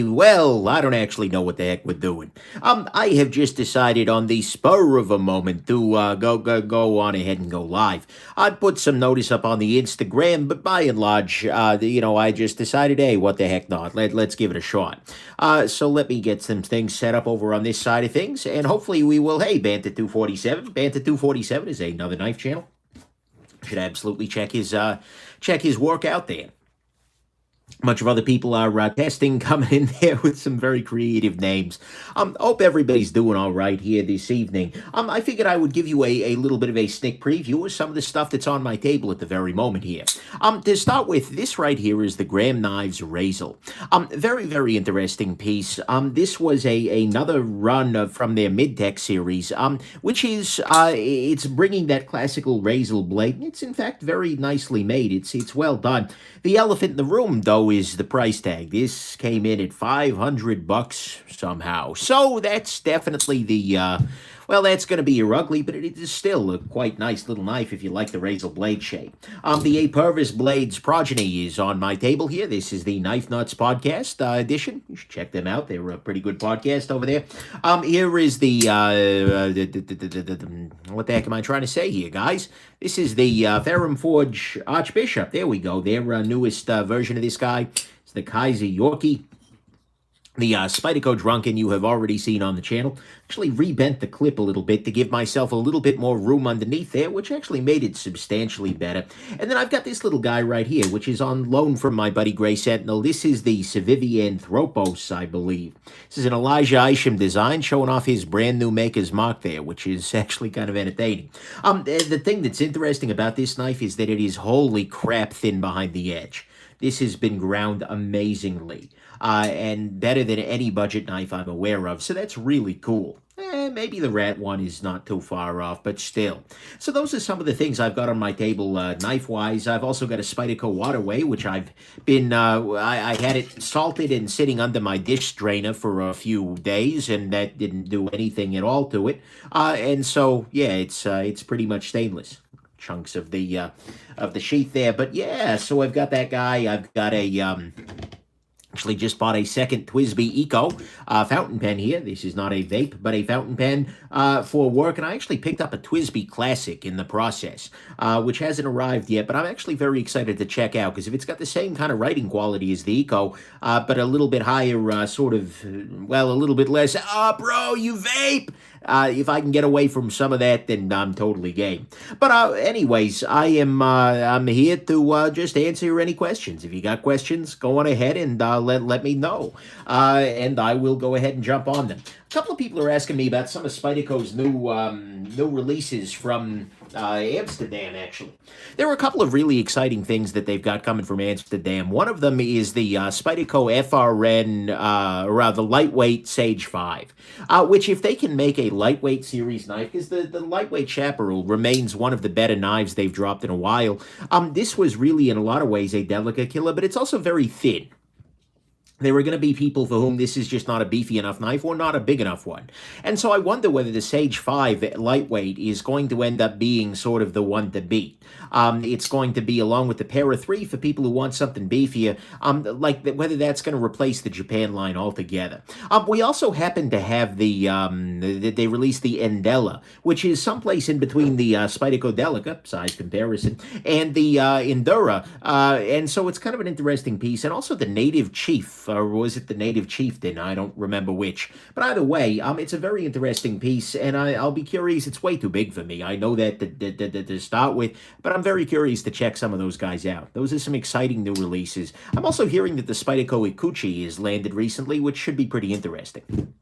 Well, I don't actually know what the heck we're doing. I have just decided on the spur of a moment to go on ahead and go live. I put some notice up on the Instagram, but by and large, I just decided, hey, what the heck not? Let's give it a shot. So let me get some things set up over on this side of things, and hopefully we will. Hey, Banta 247. Banta 247 is another knife channel. Should absolutely check his work out there. A bunch of other people are testing, coming in there with some very creative names. Hope everybody's doing all right here this evening. I figured I would give you a little bit of a sneak preview of some of the stuff that's on my table at the very moment here. To start with, this right here is the Graham Knives Razel. Very, very interesting piece. This was another run from their mid-tech series, which is, it's bringing that classical Razel blade. It's, in fact, very nicely made. It's well done. The elephant in the room, though, is the price tag. This came in at $500 somehow. So that's definitely well, that's going to be your ugly, but it is still a quite nice little knife if you like the Razel blade shape. The A Purvis Blades progeny is on my table here. This is the Knife Nuts podcast edition. You should check them out. They're a pretty good podcast over there. Here is what the heck am I trying to say here, guys? This is the Ferrum Forge Archbishop. There we go. Their newest version of this guy. It's the Kaiser Yorkie. The Spyderco Drunken you have already seen on the channel. Actually rebent the clip a little bit to give myself a little bit more room underneath there, which actually made it substantially better. And then I've got this little guy right here, which is on loan from my buddy Gray Sentinel. This is the Civivi Anthropos, I believe. This is an Elijah Isham design showing off his brand new maker's mark there, which is actually kind of entertaining. The thing that's interesting about this knife is that it is holy crap thin behind the edge. This has been ground amazingly. And better than any budget knife I'm aware of, so that's really cool. Maybe the rat one is not too far off, but still. So those are some of the things I've got on my table knife-wise. I've also got a Spyderco Waterway, which I've been, I had it salted and sitting under my dish strainer for a few days, and that didn't do anything at all to it. And so, yeah, it's pretty much stainless. Chunks of the sheath there, but yeah, so I've got that guy. I've got a, actually just bought a second TWSBI Eco fountain pen here. This is not a vape, but a fountain pen for work. And I actually picked up a TWSBI Classic in the process, which hasn't arrived yet. But I'm actually very excited to check out, because if it's got the same kind of writing quality as the Eco, but a little bit higher, well, a little bit less, bro, you vape! If I can get away from some of that, then I'm totally game. But anyways, I'm here to just answer any questions. If you got questions, go on ahead and let me know, and I will go ahead and jump on them. A couple of people are asking me about some of Spyderco's new releases from Amsterdam, actually. There are a couple of really exciting things that they've got coming from Amsterdam. One of them is the Spyderco FRN, or the lightweight Sage 5, which if they can make a lightweight series knife, because the lightweight Chaparral remains one of the better knives they've dropped in a while. This was really, in a lot of ways, a delicate killer, but it's also very thin. There are going to be people for whom this is just not a beefy enough knife or not a big enough one. And so I wonder whether the Sage 5 lightweight is going to end up being sort of the one to beat. It's going to be, along with the Para 3, for people who want something beefier, whether that's going to replace the Japan line altogether. We also happen to have they released the Endella, which is someplace in between the Spyderco Delica, size comparison, and the Endura. And so it's kind of an interesting piece. And also the Native Chief, or was it the Native Chieftain? I don't remember which. But either way, it's a very interesting piece, and I'll be curious. It's way too big for me. I know that to start with, but I'm very curious to check some of those guys out. Those are some exciting new releases. I'm also hearing that the Spyderco Ikuchi has landed recently, which should be pretty interesting.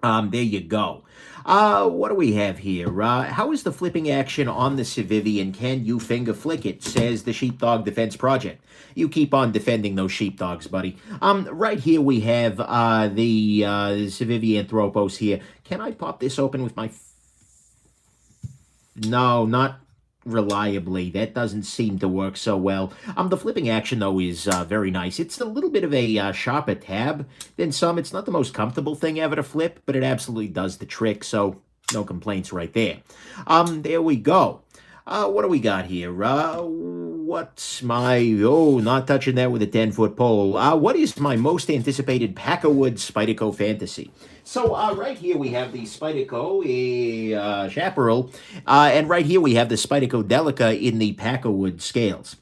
There you go. What do we have here? How is the flipping action on the Civivi, and can you finger flick it, says the Sheepdog Defense Project. You keep on defending those sheepdogs, buddy. Right here we have the Civivi Anthropos here. Can I pop this open with my... No, not reliably. That doesn't seem to work so well. The flipping action, though, is very nice. It's a little bit of a sharper tab than some. It's not the most comfortable thing ever to flip, but it absolutely does the trick, so no complaints right there. There we go. What do we got here? not touching that with a 10-foot pole. What is my most anticipated Packerwood Spyderco fantasy? So right here we have the Spyderco Chaparral, and right here we have the Spyderco Delica in the Packerwood scales.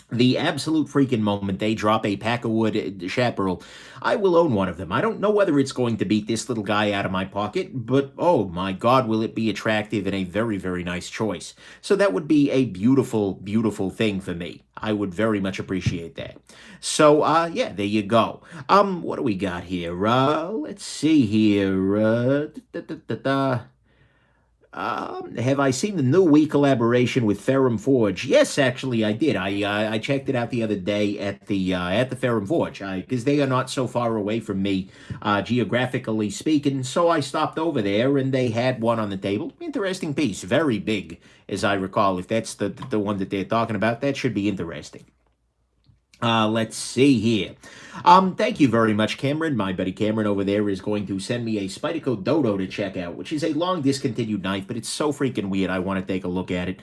The absolute freaking moment they drop a Packerwood Chaparral, I will own one of them. I don't know whether it's going to beat this little guy out of my pocket, but oh my God, will it be attractive and a very, very nice choice. So that would be a beautiful, beautiful thing for me. I would very much appreciate that. So, yeah, there you go. What do we got here? Let's see here. Have I seen the new Wii collaboration with Ferrum Forge? Yes, actually, I did. I checked it out the other day at the Ferrum Forge because they are not so far away from me, geographically speaking. So I stopped over there and they had one on the table. Interesting piece, very big, as I recall. If that's the one that they're talking about, that should be interesting. Let's see here. Thank you very much, Cameron. My buddy Cameron over there is going to send me a Spyderco Dodo to check out, which is a long discontinued knife, but it's so freaking weird. I want to take a look at it.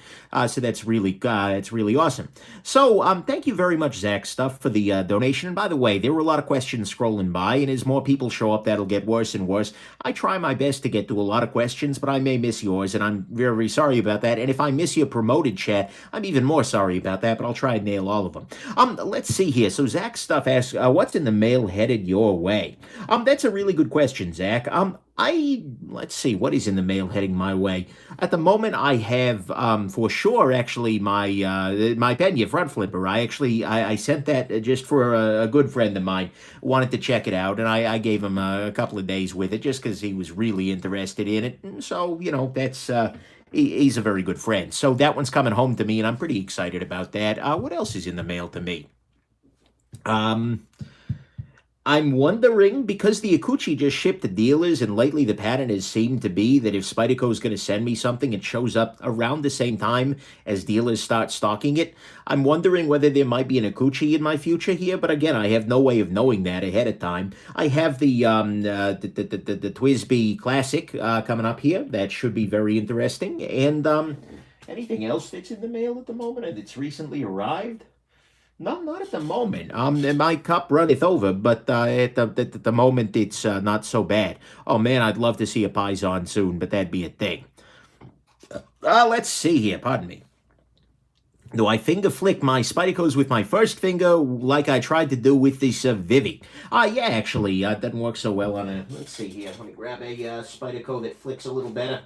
So that's really awesome. So, thank you very much, Zach Stuff, for the donation. And by the way, there were a lot of questions scrolling by, and as more people show up, that'll get worse and worse. I try my best to get to a lot of questions, but I may miss yours, and I'm very, very sorry about that. And if I miss your promoted chat, I'm even more sorry about that, but I'll try and nail all of them. Let's see here. So Zach Stuff asks, what's in the mail headed your way? That's a really good question, Zach. Let's see, what is in the mail heading my way? At the moment, I have, for sure, actually, my Pena front flipper. I sent that just for a good friend of mine, wanted to check it out, and I gave him a couple of days with it just because he was really interested in it. And so, that's... he's a very good friend. So that one's coming home to me, and I'm pretty excited about that. What else is in the mail to me? I'm wondering, because the Akuchi just shipped to dealers, and lately the pattern has seemed to be that if Spyderco is going to send me something, it shows up around the same time as dealers start stocking it. I'm wondering whether there might be an Akuchi in my future here, but again, I have no way of knowing that ahead of time. I have the Twisby Classic coming up here. That should be very interesting. And anything else that's in the mail at the moment and that's recently arrived? No, not at the moment. My cup runneth over, but at the moment it's not so bad. Oh man, I'd love to see a Paisan soon, but that'd be a thing. Let's see here. Pardon me. Do I finger flick my Spydercos with my first finger like I tried to do with this Vivi? Yeah, actually, it doesn't work so well on a... Let's see here. Let me grab a Spyderco that flicks a little better.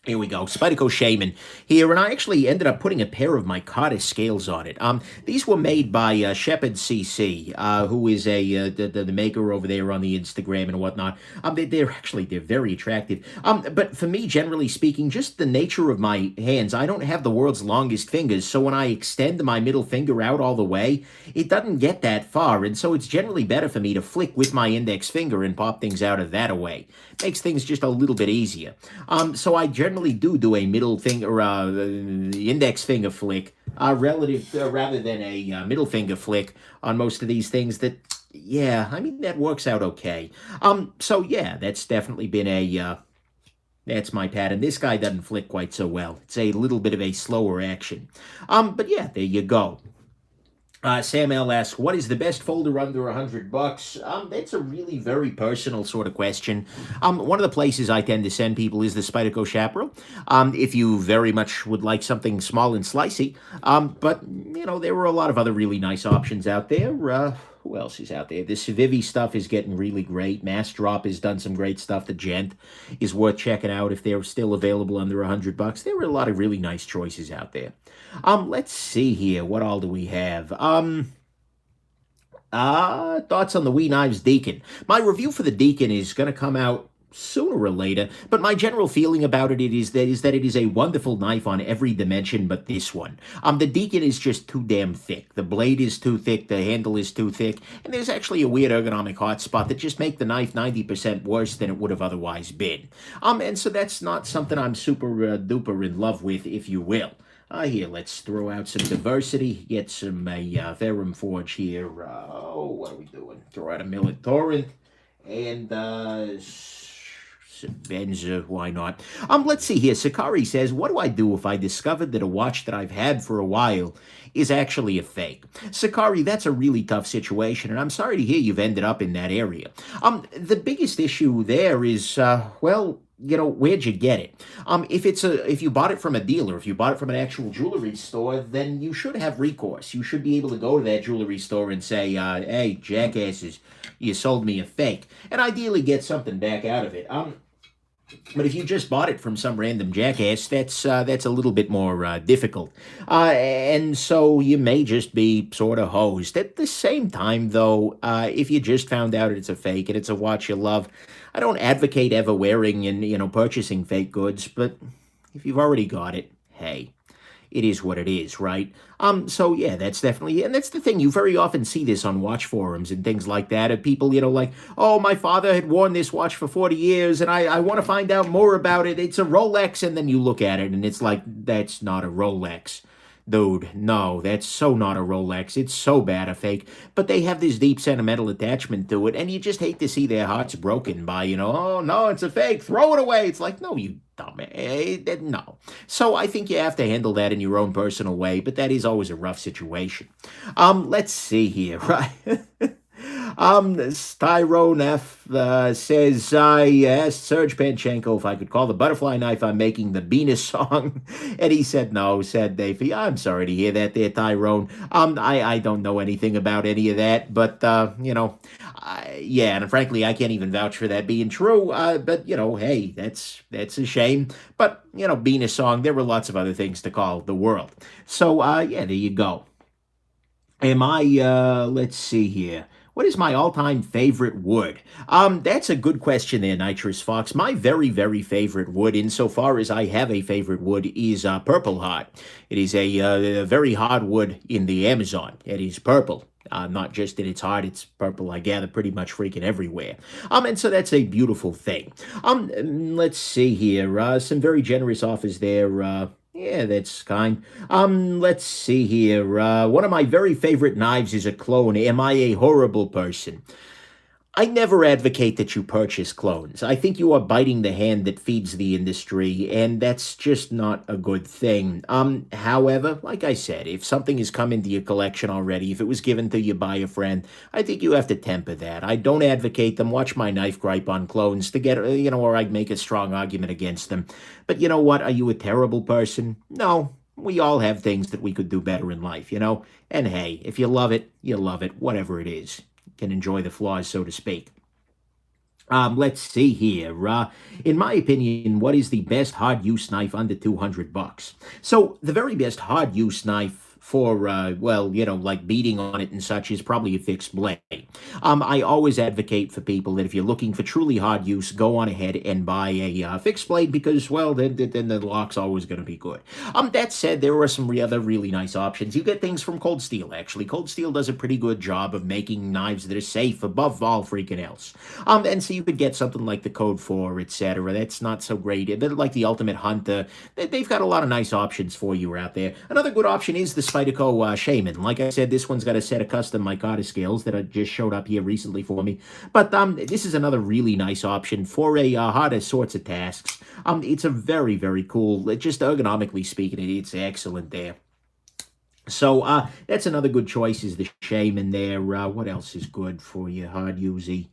Here we go, Spyderco Shaymin here, and I actually ended up putting a pair of my Carter scales on it. These were made by Shepherd CC, who is the maker over there on the Instagram and whatnot. They're very attractive. But for me, generally speaking, just the nature of my hands, I don't have the world's longest fingers, so when I extend my middle finger out all the way, it doesn't get that far, and so it's generally better for me to flick with my index finger and pop things out of that way. Makes things just a little bit easier. So I generally do a middle finger, index finger flick, rather than a middle finger flick on most of these things. That, yeah, I mean, that works out okay. So yeah, that's definitely been that's my pattern. This guy doesn't flick quite so well. It's a little bit of a slower action. But yeah, there you go. Sam L. asks, what is the best folder under $100? That's a really very personal sort of question. One of the places I tend to send people is the Spyderco Chaparral, if you very much would like something small and slicey. But, there were a lot of other really nice options out there. Who else is out there? This Vivi stuff is getting really great. Mass Drop has done some great stuff. The Gent is worth checking out if they're still available under $100. There were a lot of really nice choices out there. Let's see here. What all do we have? Thoughts on the Wii Knives Deacon. My review for the Deacon is going to come out sooner or later, but my general feeling about it is that it is a wonderful knife on every dimension but this one. The Deacon is just too damn thick. The blade is too thick, the handle is too thick, and there's actually a weird ergonomic hotspot that just make the knife 90% worse than it would have otherwise been. And so that's not something I'm super duper in love with, if you will. Here, let's throw out some diversity, get some Ferrum Forge here. What are we doing? Throw out a Millet Torrent, and Benz, why not? Let's see here. Sakari says, what do I do if I discovered that a watch that I've had for a while is actually a fake? Sakari, that's a really tough situation, and I'm sorry to hear you've ended up in that area. The biggest issue there is, well, where'd you get it? If you bought it from a dealer, if you bought it from an actual jewelry store, then you should have recourse. You should be able to go to that jewelry store and say, hey, jackasses, you sold me a fake, and ideally get something back out of it. But if you just bought it from some random jackass, that's a little bit more difficult. And so you may just be sort of hosed. At the same time, though, if you just found out it's a fake and it's a watch you love, I don't advocate ever wearing and purchasing fake goods. But if you've already got it, hey, it is what it is, right? So yeah, that's definitely, and that's the thing. You very often see this on watch forums and things like that of people, like, oh, my father had worn this watch for 40 years and I want to find out more about it. It's a Rolex. And then you look at it and it's like, that's not a Rolex. Dude, no, that's so not a Rolex. It's so bad a fake. But they have this deep sentimental attachment to it, and you just hate to see their hearts broken by, oh, no, it's a fake. Throw it away. It's like, no, you dumb. No. So I think you have to handle that in your own personal way, but that is always a rough situation. Let's see here, right? Styrone F says, I asked Serge Panchenko if I could call the butterfly knife I'm making the Venus song, and he said no, said Davey. I'm sorry to hear that there, Tyrone. I don't know anything about any of that, but, yeah, and frankly, I can't even vouch for that being true, but, hey, that's a shame. But, Venus song, there were lots of other things to call the world. So, yeah, there you go. Let's see here. What is my all-time favorite wood? That's a good question there, Nitrous Fox. My very, very favorite wood, insofar as I have a favorite wood, is Purple Heart. It is a very hard wood in the Amazon. It is purple. Not just in its heart, it's purple, I gather, pretty much freaking everywhere. And so that's a beautiful thing. Let's see here. Some very generous offers there. Yeah, that's kind. Let's see here. One of my very favorite knives is a clone. Am I a horrible person? I never advocate that you purchase clones. I think you are biting the hand that feeds the industry, and that's just not a good thing. However, like I said, if something has come into your collection already, if it was given to you by a friend, I think you have to temper that. I don't advocate them. Watch my knife gripe on clones to get, or I'd make a strong argument against them. But you know what? Are you a terrible person? No. We all have things that we could do better in life, And hey, if you love it, you love it, whatever it is. Can enjoy the flaws, so to speak. Let's see here. In my opinion, what is the best hard use knife under $200? So the very best hard use knife for, like beating on it and such is probably a fixed blade. I always advocate for people that if you're looking for truly hard use, go on ahead and buy a fixed blade because, well, then the lock's always going to be good. That said, there are some other really nice options. You get things from Cold Steel, actually. Cold Steel does a pretty good job of making knives that are safe above all freaking else. And so you could get something like the Code 4, etc. That's not so great. They're like the Ultimate Hunter. They've got a lot of nice options for you out there. Another good option is the Spyderco Shaymin. Like I said, this one's got a set of custom micarta scales that just showed up here recently for me. But this is another really nice option for a harder sorts of tasks. It's a very, very cool, just ergonomically speaking, it's excellent there. So that's another good choice is the Shaymin there. What else is good for you, hard usey?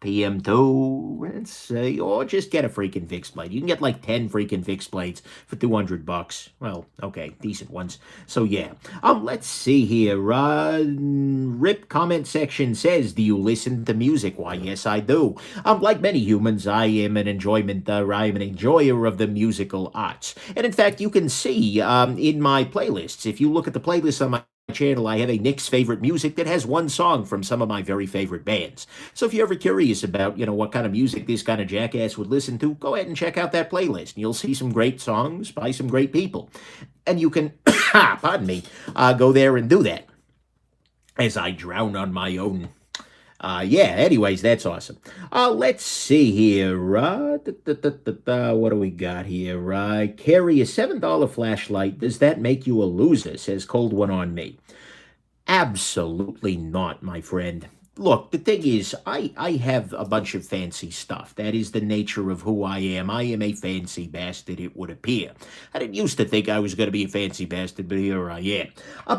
PM2, let's say, or just get a freaking fixed blade. You can get like 10 freaking fixed blades for $200. Well, okay, decent ones. So yeah, let's see here. Rip comment section says, do you listen to music? Why, yes, I do. Like many humans, I am an enjoyer of the musical arts. And in fact, you can see in my playlists, if you look at the playlist on my channel, I have a Nick's favorite music that has one song from some of my very favorite bands. So if you're ever curious about, what kind of music this kind of jackass would listen to, go ahead and check out that playlist. And you'll see some great songs by some great people. And you can, pardon me, go there and do that as I drown on my own. Yeah, anyways, that's awesome. Let's see here. What do we got here? Carry a $7 flashlight. Does that make you a loser? Says Cold One on Me. Absolutely not, my friend. look, the thing is, I have a bunch of fancy stuff. That is the nature of who I am. I am a fancy bastard, it would appear. I didn't used to think I was going to be a fancy bastard, but here I am.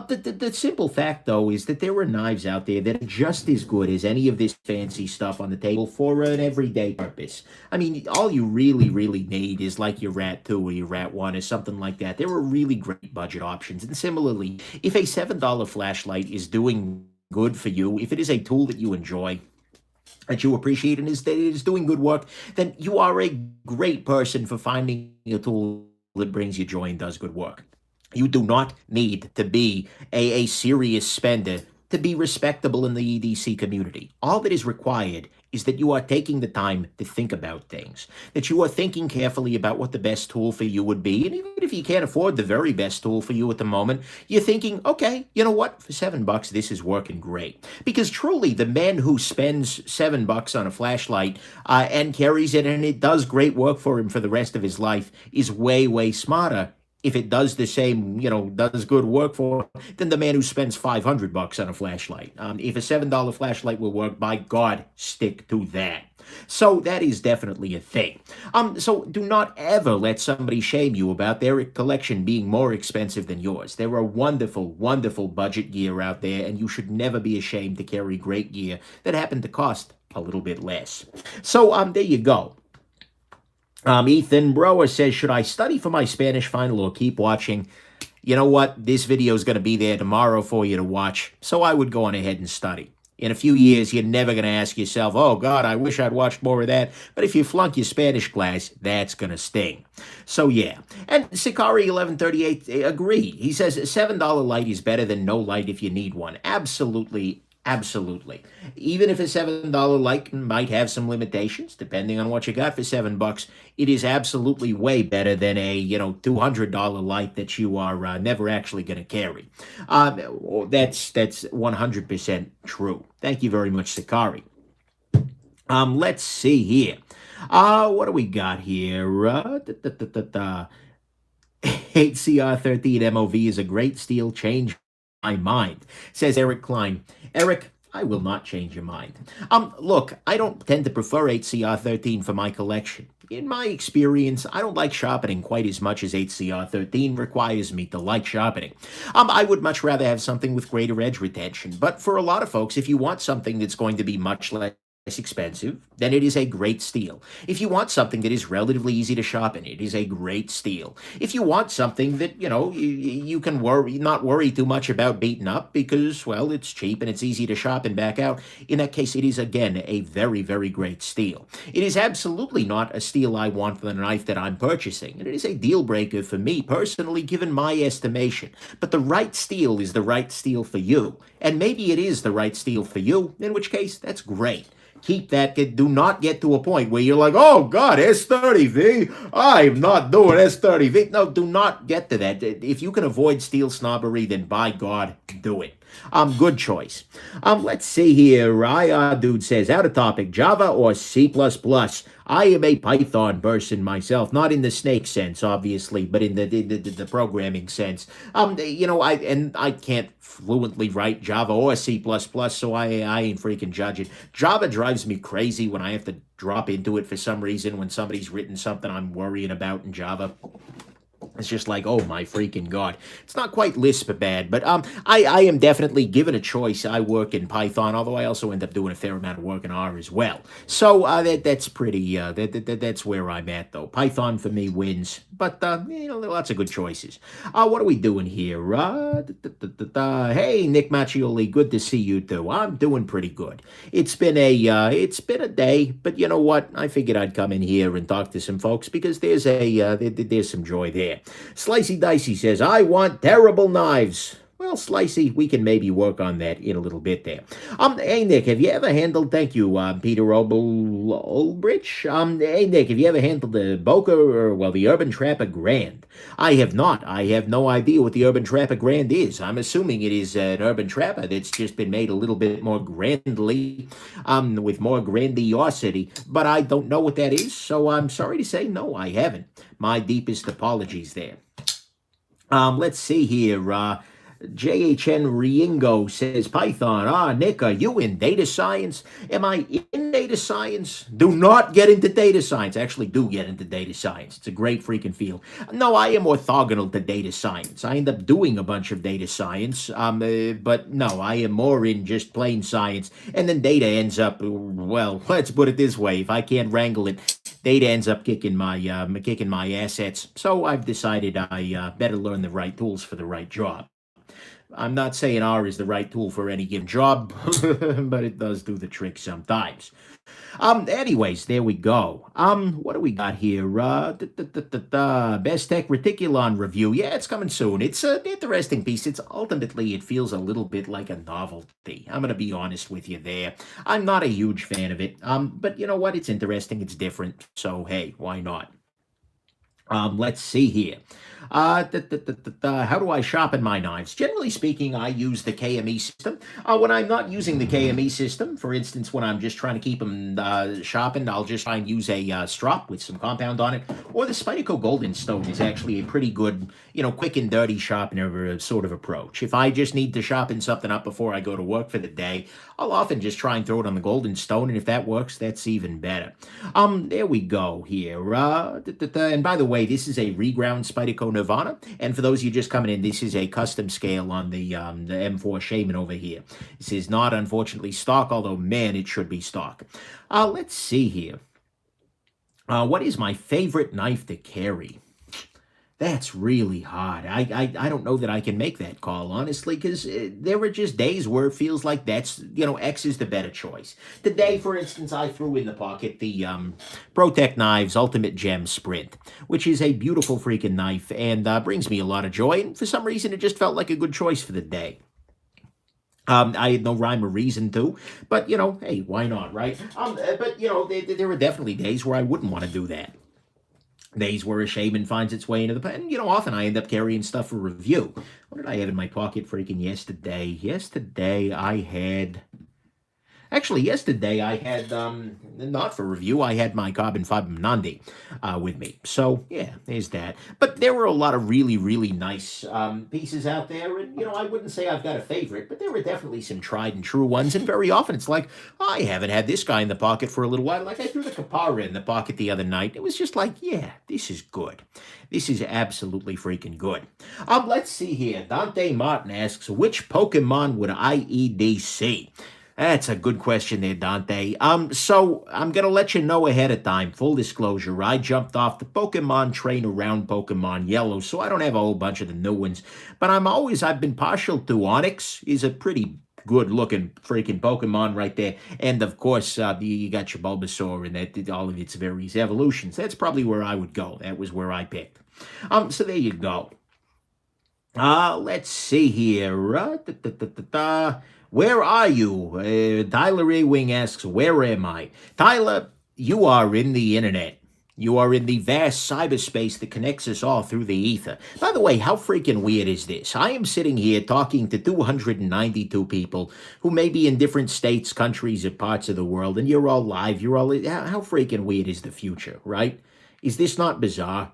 The simple fact, though, is that there are knives out there that are just as good as any of this fancy stuff on the table for an everyday purpose. I mean, all you really need is like your Rat 2 or your Rat 1 or something like that. There are really great budget options. And similarly, if a $7 flashlight is doing good for you, if it is a tool that you enjoy, that you appreciate, and is that it is doing good work, then you are a great person for finding a tool that brings you joy and does good work. You do not need to be a serious spender to be respectable in the EDC community. All that is required is that you are taking the time to think about things, that you are thinking carefully about what the best tool for you would be. And even if you can't afford the very best tool for you at the moment, you're thinking, okay, you know what? For $7, this is working great. Because truly, the man who spends $7 on a flashlight and carries it and it does great work for him for the rest of his life is way smarter if it does the same, does good work for, than the man who spends $500 on a flashlight. If a $7 flashlight will work, by God, stick to that. So that is definitely a thing. So do not ever let somebody shame you about their collection being more expensive than yours. There are wonderful budget gear out there, and you should never be ashamed to carry great gear that happen to cost a little bit less. So there you go. Ethan Brower says, should I study for my Spanish final or keep watching? You know what? This video is going to be there tomorrow for you to watch, so I would go on ahead and study. In a few years, you're never going to ask yourself, oh, God, I wish I'd watched more of that. But if you flunk your Spanish class, that's going to sting. So, yeah. And Sikari1138 agree. He says, $7 light is better than no light if you need one. Absolutely. Even if a $7 light might have some limitations, depending on what you got for $7, it is absolutely way better than a $200 light that you are never actually going to carry. That's 100% true. Thank you very much, Sakari. Let's see here. What do we got here? 8CR13 MOV is a great steel. Change my mind, says Eric Klein. Eric, I will not change your mind. Look, I don't tend to prefer 8CR13 for my collection. In my experience, I don't like sharpening quite as much as 8CR13 requires me to like sharpening. I would much rather have something with greater edge retention, but for a lot of folks, if you want something that's going to be much less expensive, then it is a great steal. If you want something that is relatively easy to sharpen, it is a great steal. If you want something that, you can not worry too much about beating up because, well, it's cheap and it's easy to sharpen back out, in that case, it is, again, a very great steal. It is absolutely not a steal I want for the knife that I'm purchasing, and it is a deal breaker for me personally, given my estimation. But the right steal is the right steal for you, and maybe it is the right steal for you, in which case, that's great. Keep that. Do not get to a point where you're like, oh, God, S30V. I'm not doing S30V. No, do not get to that. If you can avoid steel snobbery, then by God, do it. Good choice. Let's see here. Dude says, out of topic, Java or C++? I am a Python person myself, not in the snake sense, obviously, but in the programming sense. I can't fluently write Java or C++, so I ain't freaking judging. Java drives me crazy when I have to drop into it for some reason when somebody's written something I'm worrying about in Java. It's just like, oh my freaking God. It's not quite Lisp bad, but I am definitely given a choice. I work in Python, although I also end up doing a fair amount of work in R as well. So that's pretty, that's where I'm at though. Python for me wins, but lots of good choices. What are we doing here? Hey, Nick Macchioli, good to see you too. I'm doing pretty good. It's been a day, but you know what? I figured I'd come in here and talk to some folks because there's some joy there. Slicey Dicey says, I want terrible knives. Well, Slicey, we can maybe work on that in a little bit there. Hey, Nick, have you ever handled, thank you, Peter Olbrich. Hey, Nick, have you ever handled the the Urban Trapper Grand? I have not. I have no idea what the Urban Trapper Grand is. I'm assuming it is an Urban Trapper that's just been made a little bit more grandly, with more grandiosity, but I don't know what that is, so I'm sorry to say, no, I haven't. My deepest apologies there. Let's see here. JHN Riengo says, Python, Nick, are you in data science? Am I in data science? Do not get into data science. Actually, do get into data science. It's a great freaking field. No, I am orthogonal to data science. I end up doing a bunch of data science, but no, I am more in just plain science. And then data ends up, well, let's put it this way. If I can't wrangle it, data ends up kicking my assets. So I've decided I better learn the right tools for the right job. I'm not saying R is the right tool for any given job, but it does do the trick sometimes. Anyways, there we go. What do we got here? Best Tech Reticulon review. Yeah, it's coming soon. It's an interesting piece. Ultimately, it feels a little bit like a novelty. I'm gonna be honest with you there. I'm not a huge fan of it. But you know what? It's interesting. It's different. So hey, why not? Let's see here. How do I sharpen my knives? Generally speaking, I use the KME system. When I'm not using the KME system, for instance, when I'm just trying to keep them sharpened, I'll just try and use a strop with some compound on it. Or the Spyderco Golden Stone is actually a pretty good, quick and dirty sharpener sort of approach. If I just need to sharpen something up before I go to work for the day, I'll often just try and throw it on the Golden Stone, and if that works, that's even better. There we go here. And by the way, this is a reground Spyderco Nirvana, and for those of you just coming in, this is a custom scale on the M4 Shaymin over here. This is not, unfortunately, stock, although, man, it should be stock. Let's see here. What is my favorite knife to carry? That's really hard. I don't know that I can make that call, honestly, because there are just days where it feels like that's, X is the better choice. Today, for instance, I threw in the pocket the ProTech Knives Ultimate Gem Sprint, which is a beautiful freaking knife and brings me a lot of joy. And for some reason, it just felt like a good choice for the day. I had no rhyme or reason to, but, hey, why not, right? But, there are definitely days where I wouldn't want to do that. Days where a Shaymin finds its way into the pen. Often I end up carrying stuff for review. What did I have in my pocket freaking yesterday? Yesterday I had, not for review, I had my carbon fiber Nandi with me. So, yeah, there's that. But there were a lot of really, really nice pieces out there. And, I wouldn't say I've got a favorite, but there were definitely some tried and true ones. And very often it's like, I haven't had this guy in the pocket for a little while. Like I threw the Kapara in the pocket the other night. It was just like, yeah, this is good. This is absolutely freaking good. Let's see here. Dante Martin asks, which Pokemon would I EDC? That's a good question there, Dante. So I'm going to let you know ahead of time, full disclosure, I jumped off the Pokemon train around Pokemon Yellow, so I don't have a whole bunch of the new ones. But I've been partial to Onix. He's a pretty good-looking freaking Pokemon right there. And, of course, you got your Bulbasaur and all of its various evolutions. That's probably where I would go. That was where I picked. So there you go. Let's see here. Where are you? Tyler A. Wing asks, where am I? Tyler, you are in the internet. You are in the vast cyberspace that connects us all through the ether. By the way, how freaking weird is this? I am sitting here talking to 292 people who may be in different states, countries, or parts of the world, and you're all live. How freaking weird is the future, right? Is this not bizarre?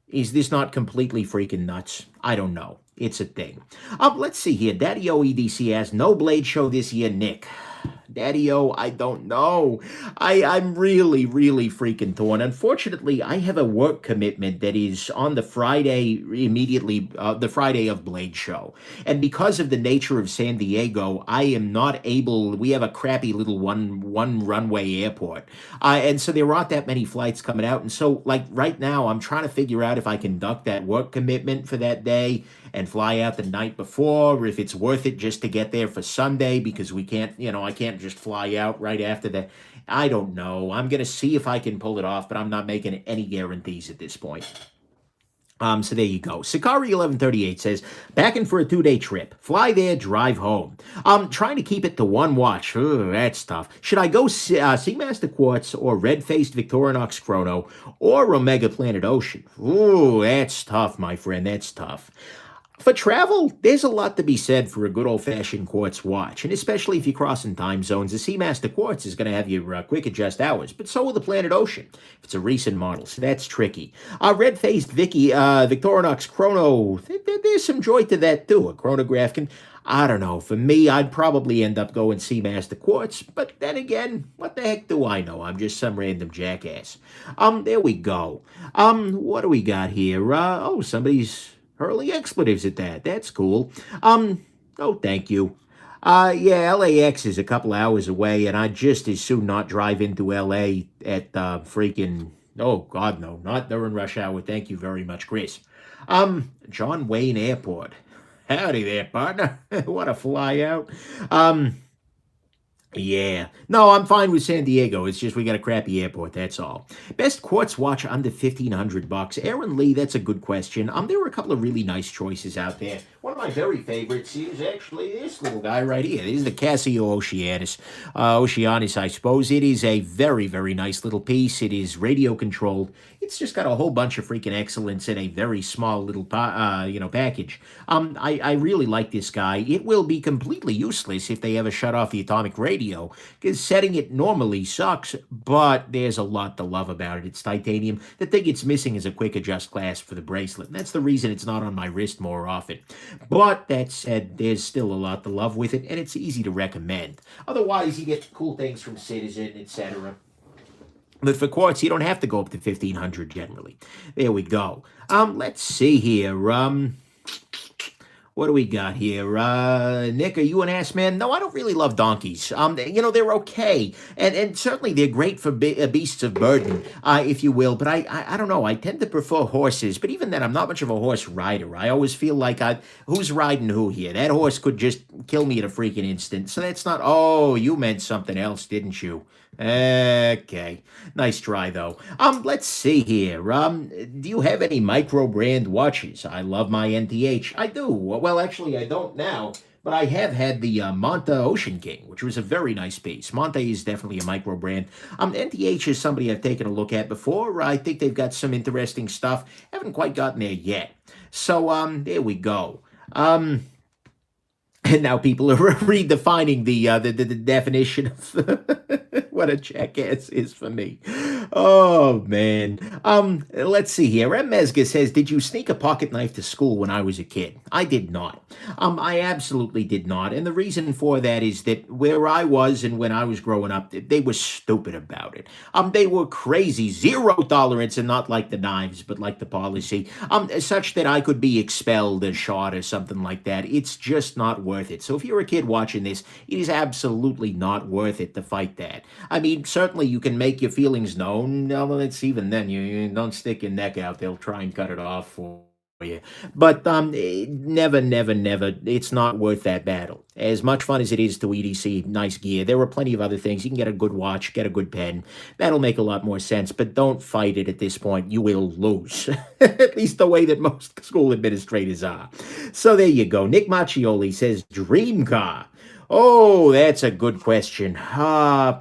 Is this not completely freaking nuts? I don't know. It's a thing. Let's see here. Daddy-O EDC asks, no Blade Show this year, Nick. Daddy-O, I don't know. I'm really, really freaking torn. Unfortunately, I have a work commitment that is on the Friday immediately, the Friday of Blade Show. And because of the nature of San Diego, I am not able, we have a crappy little one runway airport. And so there aren't that many flights coming out. And so, like, right now, I'm trying to figure out if I can duck that work commitment for that day and fly out the night before, or if it's worth it just to get there for Sunday, because we can't, I can't just fly out right after that. I don't know. I'm going to see if I can pull it off, but I'm not making any guarantees at this point. So there you go. Sakari1138 says, back in for a 2-day trip. Fly there, drive home. Trying to keep it to one watch. Ugh, that's tough. Should I go Seamaster Quartz or Red-Faced Victorinox Chrono or Omega Planet Ocean? Ooh, that's tough, my friend. That's tough. For travel, there's a lot to be said for a good old-fashioned quartz watch, and especially if you're crossing time zones. The Seamaster Quartz is going to have your quick adjust hours, but so will the Planet Ocean if it's a recent model, so that's tricky. Red-faced Victorinox Chrono, there's some joy to that too. A chronograph can, I don't know, for me, I'd probably end up going Seamaster Quartz, but then again, what the heck do I know? I'm just some random jackass. There we go. What do we got here? Somebody's hurling expletives at that. That's cool. Oh, thank you. Yeah, LAX is a couple hours away, and I'd just as soon not drive into LA at freaking. Oh God, no, not during rush hour. Thank you very much, Chris. John Wayne Airport. Howdy there, partner. What a fly out. Yeah. No, I'm fine with San Diego. It's just we got a crappy airport, that's all. Best quartz watch under $1,500. Aaron Lee, that's a good question. There were a couple of really nice choices out there. One of my very favorites is actually this little guy right here. This is the Casio Oceanus. Oceanus, I suppose. It is a very, very nice little piece. It is radio controlled. It's just got a whole bunch of freaking excellence in a very small little package. I really like this guy. It will be completely useless if they ever shut off the atomic radio, because setting it normally sucks, but there's a lot to love about it. It's titanium. The thing it's missing is a quick adjust clasp for the bracelet. And that's the reason it's not on my wrist more often. But that said, there's still a lot to love with it, and it's easy to recommend. Otherwise, you get cool things from Citizen, etc. But for quartz, you don't have to go up to 1,500 generally. There we go. Let's see here. What do we got here? Nick, are you an ass man? No, I don't really love donkeys. They're okay. And certainly they're great for beasts of burden, if you will. But I don't know. I tend to prefer horses. But even then, I'm not much of a horse rider. I always feel like who's riding who here? That horse could just kill me at a freaking instant. So that's not, oh, you meant something else, didn't you? Okay. Nice try, though. Let's see here. Do you have any micro brand watches? I love my NTH. I do. Well, actually, I don't now, but I have had the Manta Ocean King, which was a very nice piece. Manta is definitely a micro brand. NTH is somebody I've taken a look at before. I think they've got some interesting stuff. Haven't quite gotten there yet. So, there we go. And now people are redefining the definition of what a jackass is for me. Oh, man. Let's see here. M. Mesga says, did you sneak a pocket knife to school when I was a kid? I did not. I absolutely did not. And the reason for that is that where I was and when I was growing up, they were stupid about it. They were crazy. Zero tolerance, and not like the knives, but like the policy. Such that I could be expelled or shot or something like that. It's just not worth it. So if you're a kid watching this, it is absolutely not worth it to fight that. I mean, certainly you can make your feelings known. No, it's even then, you don't stick your neck out. They'll try and cut it off for you. But never, never, never. It's not worth that battle. As much fun as it is to EDC nice gear, there are plenty of other things. You can get a good watch, get a good pen. That'll make a lot more sense. But don't fight it at this point. You will lose. At least the way that most school administrators are. So there you go. Nick Macchioli says, dream car. Oh, that's a good question. Probably.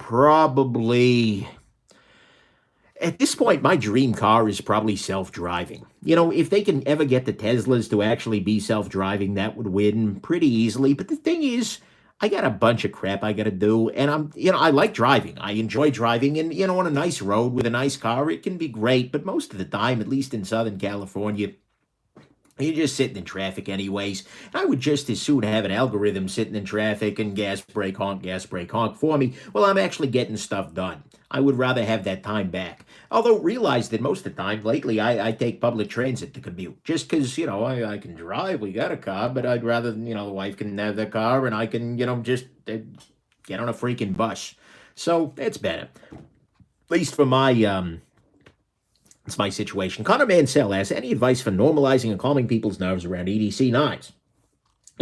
At this point, my dream car is probably self-driving. If they can ever get the Teslas to actually be self-driving, that would win pretty easily. But the thing is, I got a bunch of crap I got to do, and I like driving. I enjoy driving, and, on a nice road with a nice car, it can be great. But most of the time, at least in Southern California, you're just sitting in traffic anyways. I would just as soon have an algorithm sitting in traffic and gas brake honk for me while I'm actually getting stuff done. I would rather have that time back. Although realize that most of the time lately I take public transit to commute. Just because, I can drive, we got a car, but I'd rather, the wife can have the car and I can, just get on a freaking bus. So that's better. At least for my, it's my situation. Connor Mansell asks, any advice for normalizing and calming people's nerves around EDC knives?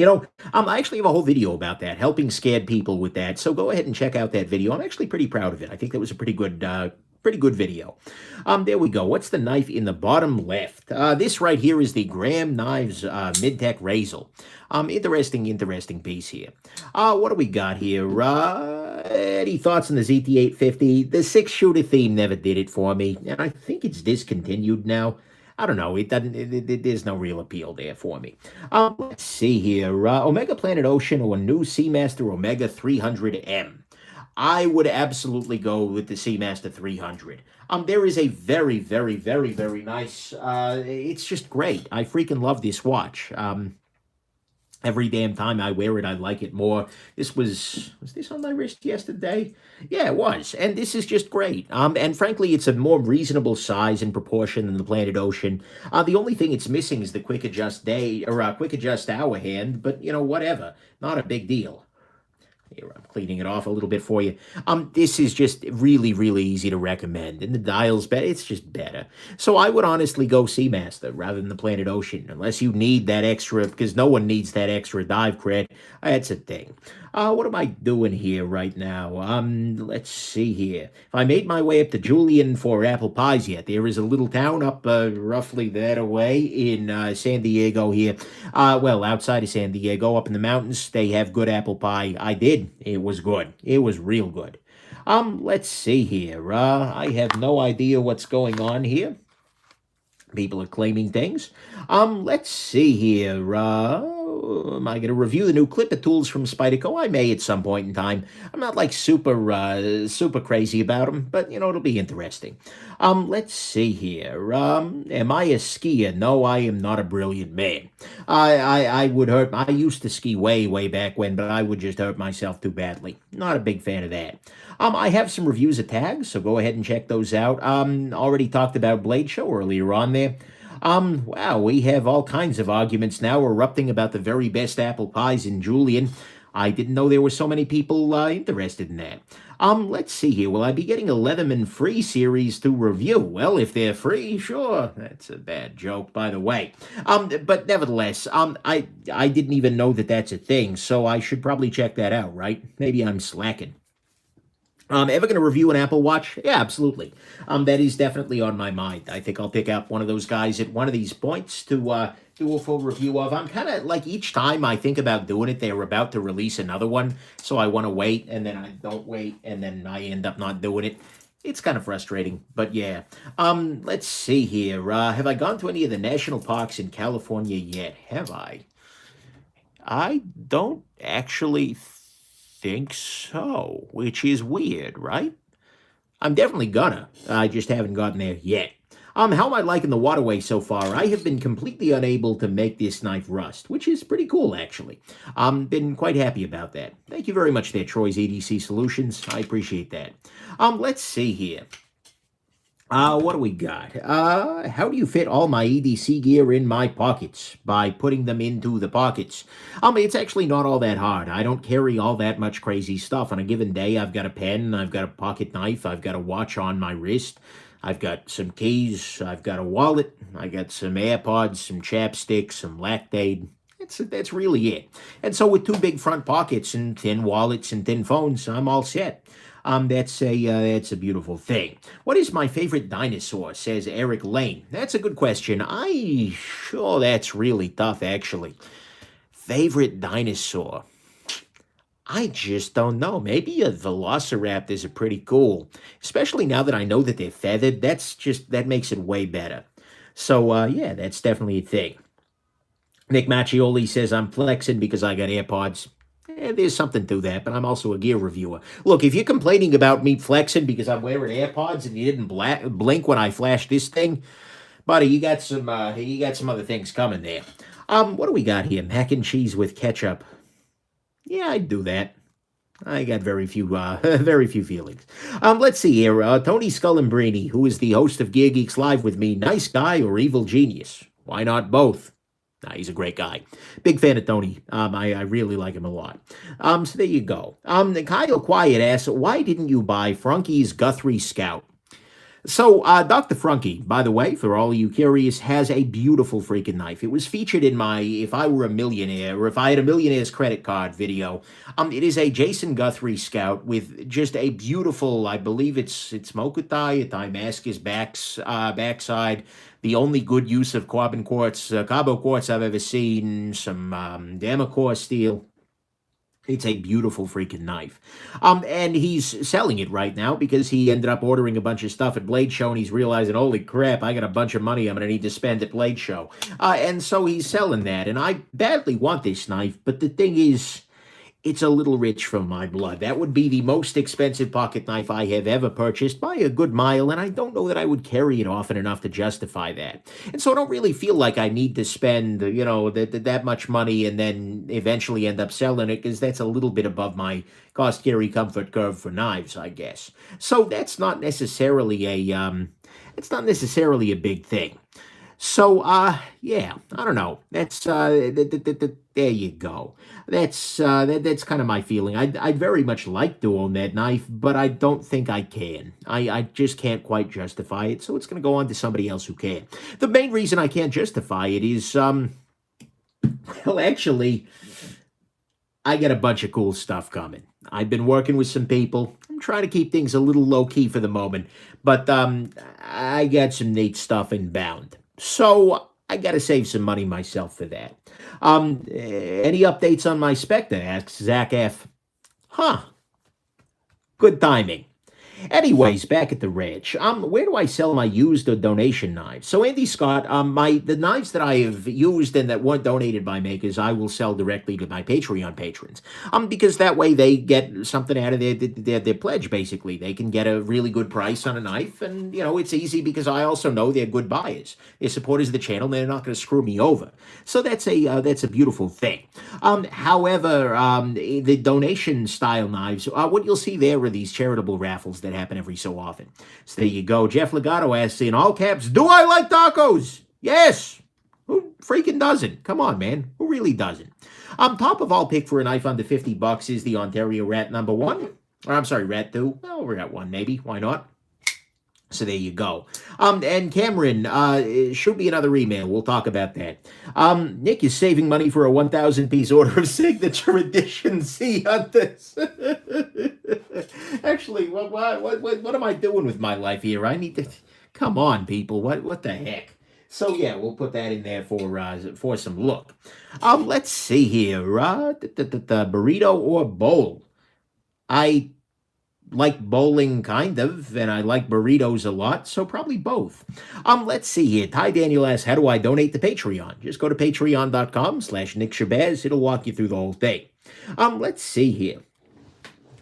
I actually have a whole video about that, helping scared people with that. So go ahead and check out that video. I'm actually pretty proud of it. I think that was a pretty good video. There we go. What's the knife in the bottom left? This right here is the Graham Knives Mid-Tech Razor. Interesting piece here. What do we got here? Any thoughts on the ZT-850? The 6-shooter theme never did it for me, and I think it's discontinued now. I don't know. It doesn't. There's no real appeal there for me. Let's see here. Omega Planet Ocean or new Seamaster Omega 300M. I would absolutely go with the Seamaster 300. There is a very, very, very, very nice. It's just great. I freaking love this watch. Every damn time I wear it, I like it more. This was this on my wrist yesterday? Yeah, it was. And this is just great. And frankly, it's a more reasonable size and proportion than the Planet Ocean. The only thing it's missing is the quick adjust day or quick adjust hour hand, but you know, whatever. Not a big deal. Here, I'm cleaning it off a little bit for you. This is just really, really easy to recommend. And the dial's better. It's just better. So I would honestly go Seamaster rather than the Planet Ocean, unless you need that extra, because no one needs that extra dive cred. That's a thing. What am I doing here right now? Let's see here. If I made my way up to Julian for apple pies yet, there is a little town up roughly that away in San Diego here. Well, outside of San Diego, up in the mountains, they have good apple pie. I did. It was good. It was real good. Let's see here. I have no idea what's going on here. People are claiming things. Let's see here. Am I going to review the new clipper tools from Spyderco? I may at some point in time. I'm not like super crazy about them, but you know, it'll be interesting. Let's see here. Am I a skier? No, I am not a brilliant man. I would hurt. I used to ski way back when, but I would just hurt myself too badly. Not a big fan of that. I have some reviews of tags, so go ahead and check those out. Already talked about Blade Show earlier on there. Wow, we have all kinds of arguments now erupting about the very best apple pies in Julian. I didn't know there were so many people interested in that. Let's see here. Will I be getting a Leatherman free series to review? Well, if they're free, sure. That's a bad joke, by the way. But nevertheless, I didn't even know that that's a thing, so I should probably check that out, right? Maybe I'm slacking. Ever going to review an Apple Watch? Yeah, absolutely. That is definitely on my mind. I think I'll pick out one of those guys at one of these points to do a full review of. I'm kind of like each time I think about doing it, they're about to release another one. So I want to wait, and then I don't wait, and then I end up not doing it. It's kind of frustrating, but yeah. Let's see here. Have I gone to any of the national parks in California yet? Have I? I don't actually think so, which is weird, right? I'm definitely gonna. I just haven't gotten there yet. How am I liking the waterway so far? I have been completely unable to make this knife rust, which is pretty cool, actually. Been quite happy about that. Thank you very much there, Troy's EDC Solutions. I appreciate that. Let's see here. What do we got? How do you fit all my EDC gear in my pockets? By putting them into the pockets. It's actually not all that hard. I don't carry all that much crazy stuff. On a given day, I've got a pen, I've got a pocket knife, I've got a watch on my wrist, I've got some keys, I've got a wallet, I got some AirPods, some chapstick, some Lactaid. That's really it. And so with two big front pockets and thin wallets and thin phones, I'm all set. That's a beautiful thing. What is my favorite dinosaur? Says Eric Lane. That's a good question. Sure, that's really tough, actually. Favorite dinosaur? I just don't know. Maybe a velociraptors are pretty cool, especially now that I know that they're feathered. That makes it way better. So yeah, that's definitely a thing. Nick Macchioli says I'm flexing because I got AirPods. There's something to that, but I'm also a gear reviewer. Look, if you're complaining about me flexing because I'm wearing AirPods and you didn't blink when I flashed this thing, buddy, you got some other things coming there. What do we got here? Mac and cheese with ketchup. Yeah, I'd do that. I got very few feelings. Let's see here. Tony Scullambrini, who is the host of Gear Geeks Live with me, nice guy or evil genius? Why not both? Nah, he's a great guy. Big fan of Tony. I really like him a lot. So there you go. Kyle Quiet asks, why didn't you buy Frankie's Guthrie Scout? So, Dr. Frankie, by the way, for all of you curious, has a beautiful freaking knife. It was featured in my If I Were a Millionaire, or If I Had a Millionaire's Credit Card video. It is a Jason Guthrie Scout with just a beautiful, I believe it's Mokutai, a Damascus backside. The only good use of carbon quartz, Cabo quartz I've ever seen, some Damacor steel. It's a beautiful freaking knife. And he's selling it right now because he ended up ordering a bunch of stuff at Blade Show, and he's realizing, holy crap, I got a bunch of money I'm going to need to spend at Blade Show. And so he's selling that, and I badly want this knife, but the thing is, it's a little rich for my blood. That would be the most expensive pocket knife I have ever purchased by a good mile, and I don't know that I would carry it often enough to justify that. And so I don't really feel like I need to spend, that much money and then eventually end up selling it, because that's a little bit above my cost carry comfort curve for knives, I guess. So that's not necessarily a big thing. So, yeah, I don't know. That's there you go. That's kind of my feeling. I'd very much like to own that knife, but I don't think I can. I just can't quite justify it, so it's going to go on to somebody else who can. The main reason I can't justify it is, well, actually, I got a bunch of cool stuff coming. I've been working with some people. I'm trying to keep things a little low-key for the moment, but I got some neat stuff inbound. So I got to save some money myself for that. Any updates on my Spectre? Asks Zach F. Huh. Good timing. Anyways, back at the ranch. Where do I sell my used or donation knives? So Andy Scott, the knives that I have used and that weren't donated by makers, I will sell directly to my Patreon patrons. Because that way they get something out of their pledge, basically. They can get a really good price on a knife, and it's easy because I also know they're good buyers. They're supporters of the channel, and they're not going to screw me over. So that's a beautiful thing. However, the donation style knives, what you'll see there are these charitable raffles that happen every so often. So there you go. Jeff Legato asks in all caps, do I like tacos? Yes. Who freaking doesn't? Come on, man. Who really doesn't? Top of all pick for a knife under $50 is the Ontario Rat number 1. Or I'm sorry, Rat 2. Well, we got one maybe. Why not? So there you go. And Cameron, should be another email. We'll talk about that. Nick is saving money for a 1,000-piece order of signature edition Sea Hunters. Actually, what am I doing with my life here? I need to... Come on, people. What the heck? So, yeah, we'll put that in there for some look. Let's see here. Burrito or bowl? I like bowling, kind of, and I like burritos a lot, so probably both. Let's see here. Ty Daniel asks, how do I donate to Patreon? Just go to patreon.com/Nick Shabazz. It'll walk you through the whole thing. Let's see here.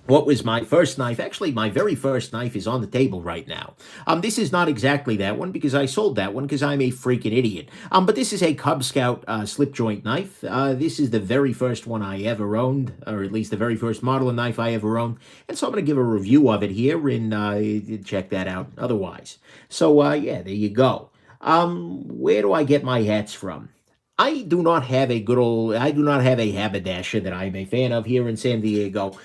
What was my first knife? Actually, my very first knife is on the table right now. This is not exactly that one because I sold that one because I'm a freaking idiot. But this is a Cub Scout slip joint knife. This is the very first one I ever owned, or at least the very first model of knife I ever owned. And so I'm going to give a review of it here and check that out otherwise. So, yeah, there you go. Where do I get my hats from? I do not have a haberdasher that I'm a fan of here in San Diego.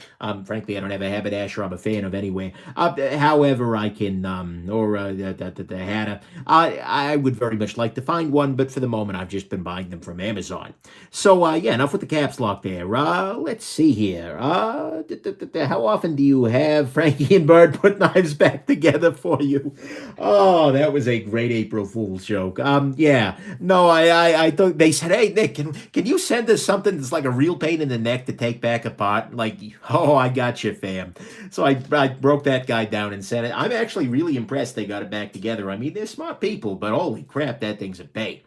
Frankly, I don't have a haberdasher I'm a fan of anywhere. However, I can, the hatter. I would very much like to find one, but for the moment, I've just been buying them from Amazon. So, yeah, enough with the caps lock there. Let's see here. How often do you have Frankie and Bird put knives back together for you? Oh, that was a great April Fool's joke. Yeah, no, I thought they said, hey, Nick, can you send us something that's like a real pain in the neck to take back apart? Like, oh, I got you, fam. So I broke that guy down and sent it. I'm actually really impressed they got it back together. I mean, they're smart people, but holy crap, that thing's a pain.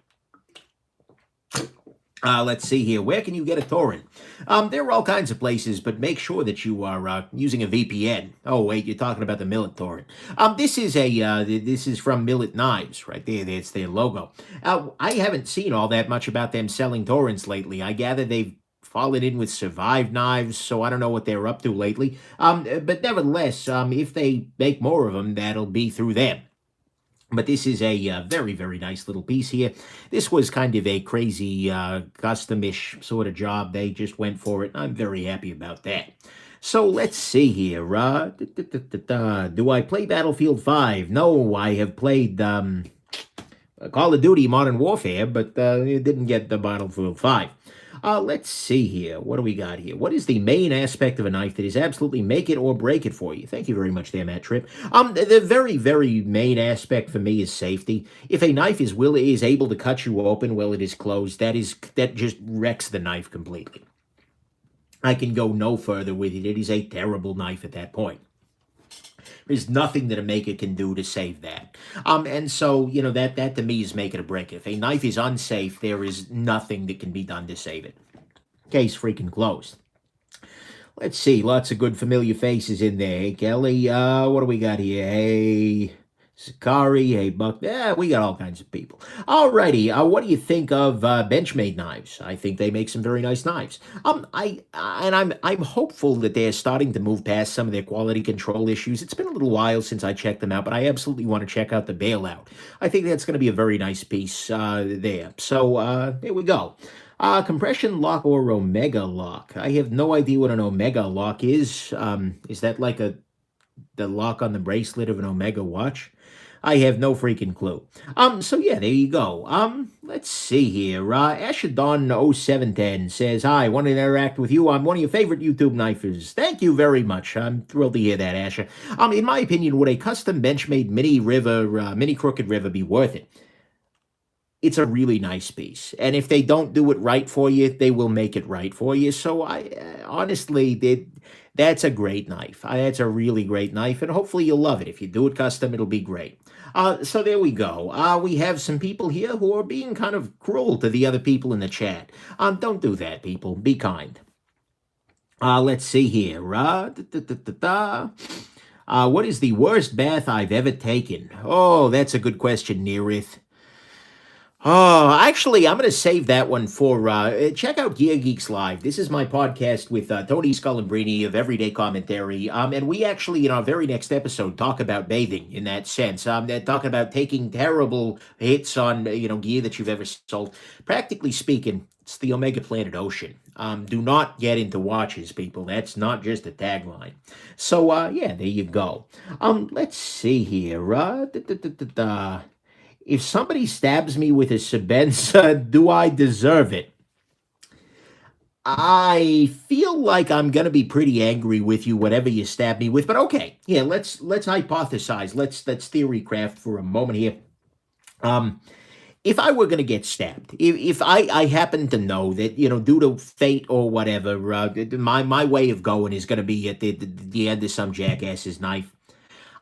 Let's see here. Where can you get a torrent? There are all kinds of places, but make sure that you are using a VPN. Oh, wait, you're talking about the Millet torrent. This is from Millet Knives, right there. That's their logo. I haven't seen all that much about them selling torrents lately. I gather they've fallen in with Survive Knives, so I don't know what they're up to lately. But nevertheless, if they make more of them, that'll be through them. But this is a very, very nice little piece here. This was kind of a crazy custom-ish sort of job. They just went for it. I'm very happy about that. So let's see here. Do I play Battlefield 5? No, I have played Call of Duty Modern Warfare, but it didn't get the Battlefield 5. Let's see here. What do we got here? What is the main aspect of a knife that is absolutely make it or break it for you? Thank you very much there, Matt Tripp. The very, very main aspect for me is safety. If a knife is able to cut you open while it is closed, that just wrecks the knife completely. I can go no further with it. It is a terrible knife at that point. There's nothing that a maker can do to save that. And so, that to me is make it or break it. If a knife is unsafe, there is nothing that can be done to save it. Case freaking closed. Let's see, lots of good familiar faces in there. Hey, Kelly, what do we got here? Hey, Sakari, hey, Buck. Yeah, we got all kinds of people. Alrighty, what do you think of Benchmade knives? I think they make some very nice knives. I'm hopeful that they're starting to move past some of their quality control issues. It's been a little while since I checked them out, but I absolutely want to check out the bailout. I think that's going to be a very nice piece there. So there we go. Compression lock or omega lock? I have no idea what an omega lock is. Is that like the lock on the bracelet of an omega watch? I have no freaking clue. So yeah, there you go. Let's see here. Ashadon0710 says, "Hi, want to interact with you. I'm one of your favorite YouTube knifers." Thank you very much. I'm thrilled to hear that, Asha. In my opinion, would a custom Benchmade mini crooked river be worth it? It's a really nice piece. And if they don't do it right for you, they will make it right for you. So honestly, that's a great knife. That's a really great knife, and hopefully you'll love it. If you do it custom, it'll be great. So there we go. We have some people here who are being kind of cruel to the other people in the chat. Don't do that, people. Be kind. Let's see here. What is the worst bath I've ever taken? Oh, that's a good question, Neerith. Oh, actually, I'm going to save that one for check out Gear Geeks Live. This is my podcast with Tony Scullambrini of Everyday Commentary. And we actually, in our very next episode, talk about bathing in that sense. Talk about taking terrible hits on, gear that you've ever sold. Practically speaking, it's the Omega Planet Ocean. Do not get into watches, people. That's not just a tagline. So, yeah, there you go. Let's see here. If somebody stabs me with a Shabazz, do I deserve it? I feel like I'm gonna be pretty angry with you, whatever you stab me with. But okay, yeah, let's hypothesize. Let's theory craft for a moment here. If I were gonna get stabbed, if I happen to know that due to fate or whatever, my way of going is gonna be at the end of some jackass's knife,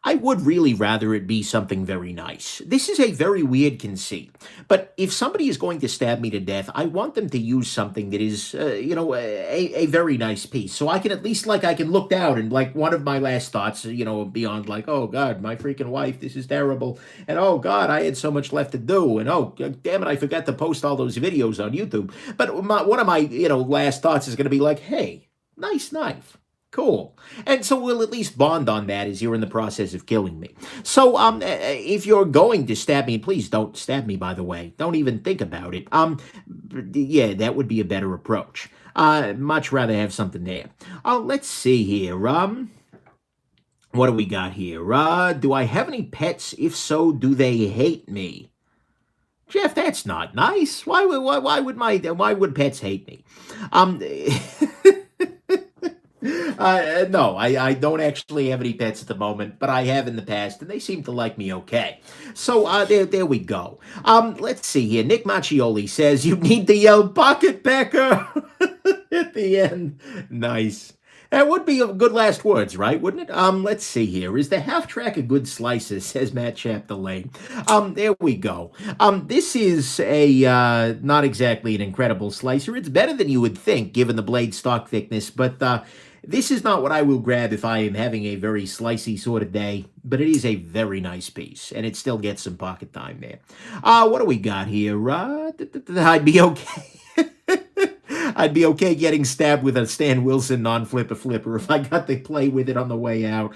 I would really rather it be something very nice. This is a very weird conceit, but if somebody is going to stab me to death, I want them to use something that is, a very nice piece. So I can at least, I can look down and, one of my last thoughts, beyond, oh, God, my freaking wife, this is terrible. And, oh, God, I had so much left to do. And, oh, damn it, I forgot to post all those videos on YouTube. But one of my, last thoughts is going to be hey, nice knife. Cool. And so we'll at least bond on that as you're in the process of killing me. So if you're going to stab me, please don't stab me, by the way. Don't even think about it. Yeah, that would be a better approach. Much rather have something there. Let's see here. What do we got here? Do I have any pets? If so, do they hate me? Jeff, that's not nice. Why would pets hate me? No, I don't actually have any pets at the moment, but I have in the past, and they seem to like me okay. So there we go. Let's see here. Nick Macchioli says you need to yell "Bucket Pecker" at the end. Nice. That would be a good last words, right? Wouldn't it? Let's see here. Is the half track a good slicer? Says Matt Chapdelaine. There we go. This is a not exactly an incredible slicer. It's better than you would think, given the blade stock thickness, but this is not what I will grab if I am having a very slicey sort of day, but it is a very nice piece, and it still gets some pocket time there. What do we got here? I'd be okay. I'd be okay getting stabbed with a Stan Wilson non-flipper flipper if I got to play with it on the way out.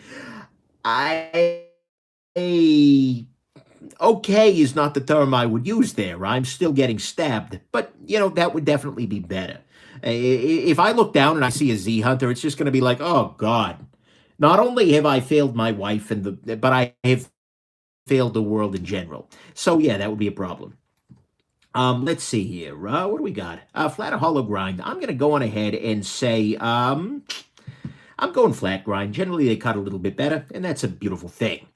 Okay is not the term I would use there. I'm still getting stabbed, but, that would definitely be better. If I look down and I see a Z Hunter, it's just going to be oh, God. Not only have I failed my wife, but I have failed the world in general. So, yeah, that would be a problem. Let's see here. What do we got? Flat or hollow grind. I'm going to go on ahead and say I'm going flat grind. Generally, they cut a little bit better, and that's a beautiful thing.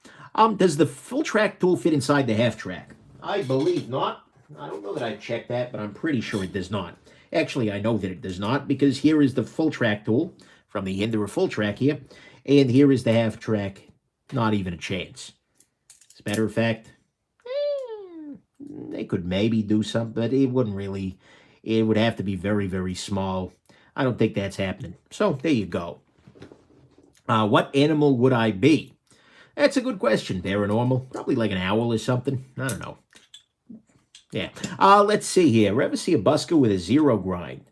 Does the full track tool fit inside the half track? I believe not. I don't know that I checked that, but I'm pretty sure it does not. Actually, I know that it does not, because here is the full track tool from the end of a full track here, and here is the half track. Not even a chance. As a matter of fact, they could maybe do something, but it wouldn't really. It would have to be very, very small. I don't think that's happening. So there you go. What animal would I be? That's a good question. Paranormal. Probably like an owl or something. I don't know. Yeah. Let's see here. Ever see a busker with a zero grind?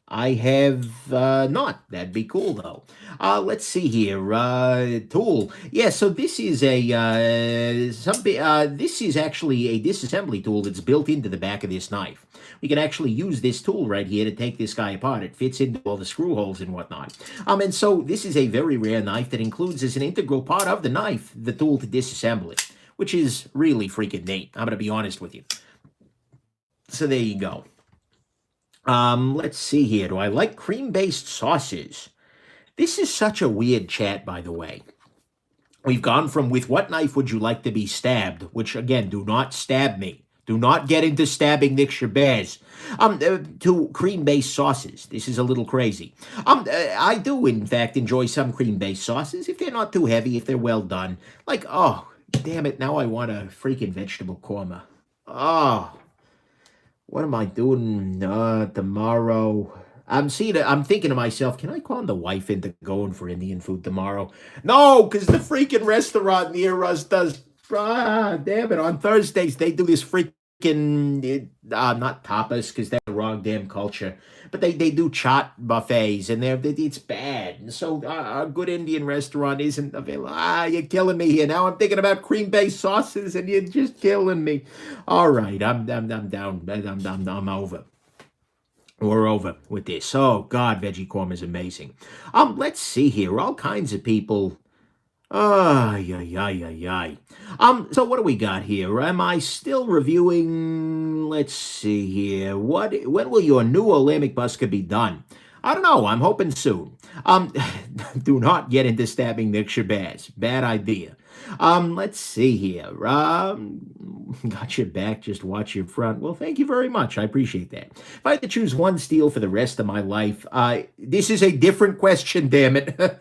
I have not. That'd be cool though. Let's see here. Tool. Yeah. So this is this is actually a disassembly tool that's built into the back of this knife. We can actually use this tool right here to take this guy apart. It fits into all the screw holes and whatnot. And so this is a very rare knife that includes as an integral part of the knife the tool to disassemble it, which is really freaking neat. I'm gonna be honest with you. So there you go. Let's see here. Do I like cream-based sauces? This is such a weird chat, by the way. We've gone from with what knife would you like to be stabbed, which, again, do not stab me. Do not get into stabbing Nick Shabazz. To cream-based sauces. This is a little crazy. I do, in fact, enjoy some cream-based sauces, if they're not too heavy, if they're well done. Like, oh, damn it, now I want a freaking vegetable korma. Oh. What am I doing tomorrow? I'm thinking to myself, can I call the wife into going for Indian food tomorrow? No, because the freaking restaurant near us does. Damn it! On Thursdays they do this freaking not tapas, because that's the wrong damn culture. But they do chaat buffets, and it's bad. And so a good Indian restaurant isn't available. You're killing me here. Now I'm thinking about cream-based sauces, and you're just killing me. All right, I'm down. I'm over. We're over with this. Oh God, veggie korma is amazing. Let's see here. All kinds of people. So what do we got here? Am I still reviewing? Let's see here. When will your new Olympic busker be done? I don't know. I'm hoping soon. Do not get into stabbing Nick Shabazz. Bad idea. Let's see here. Got your back, just watch your front. Well, thank you very much. I appreciate that. If I had to choose one steel for the rest of my life, this is a different question, damn it.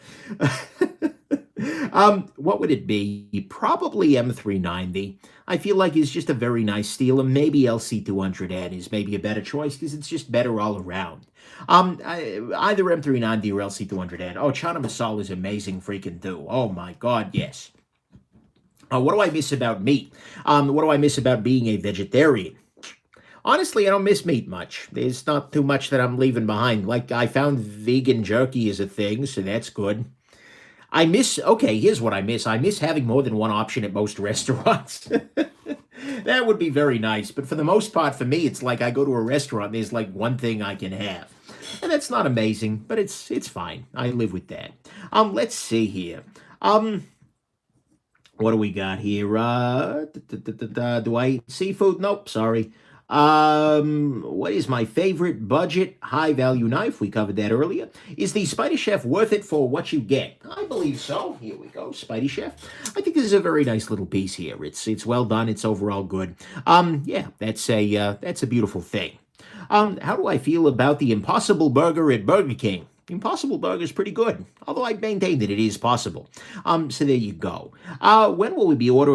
What would it be? Probably M390. I feel like it's just a very nice steel, and maybe LC200N is maybe a better choice because it's just better all around. Either M390 or LC200N. Oh, Chana Masala is amazing freaking too. Oh my God, yes. What do I miss about meat? What do I miss about being a vegetarian? Honestly, I don't miss meat much. There's not too much that I'm leaving behind. Like, I found vegan jerky is a thing, so that's good. Okay, here's what I miss. I miss having more than one option at most restaurants. That would be very nice. But for the most part, for me, it's like I go to a restaurant, there's like one thing I can have. And that's not amazing, but it's fine. I live with that. Let's see here. What do we got here? Do I eat seafood? Nope, sorry. What is my favorite budget high-value knife? We covered that earlier. Is the Spidey Chef worth it for what you get? I believe so. Here we go, Spidey Chef. I think this is a very nice little piece here. It's well done. It's overall good. Yeah, that's a beautiful thing. How do I feel about the Impossible Burger at Burger King? Impossible Burger is pretty good, although I maintain that it is possible. So there you go. When will we be able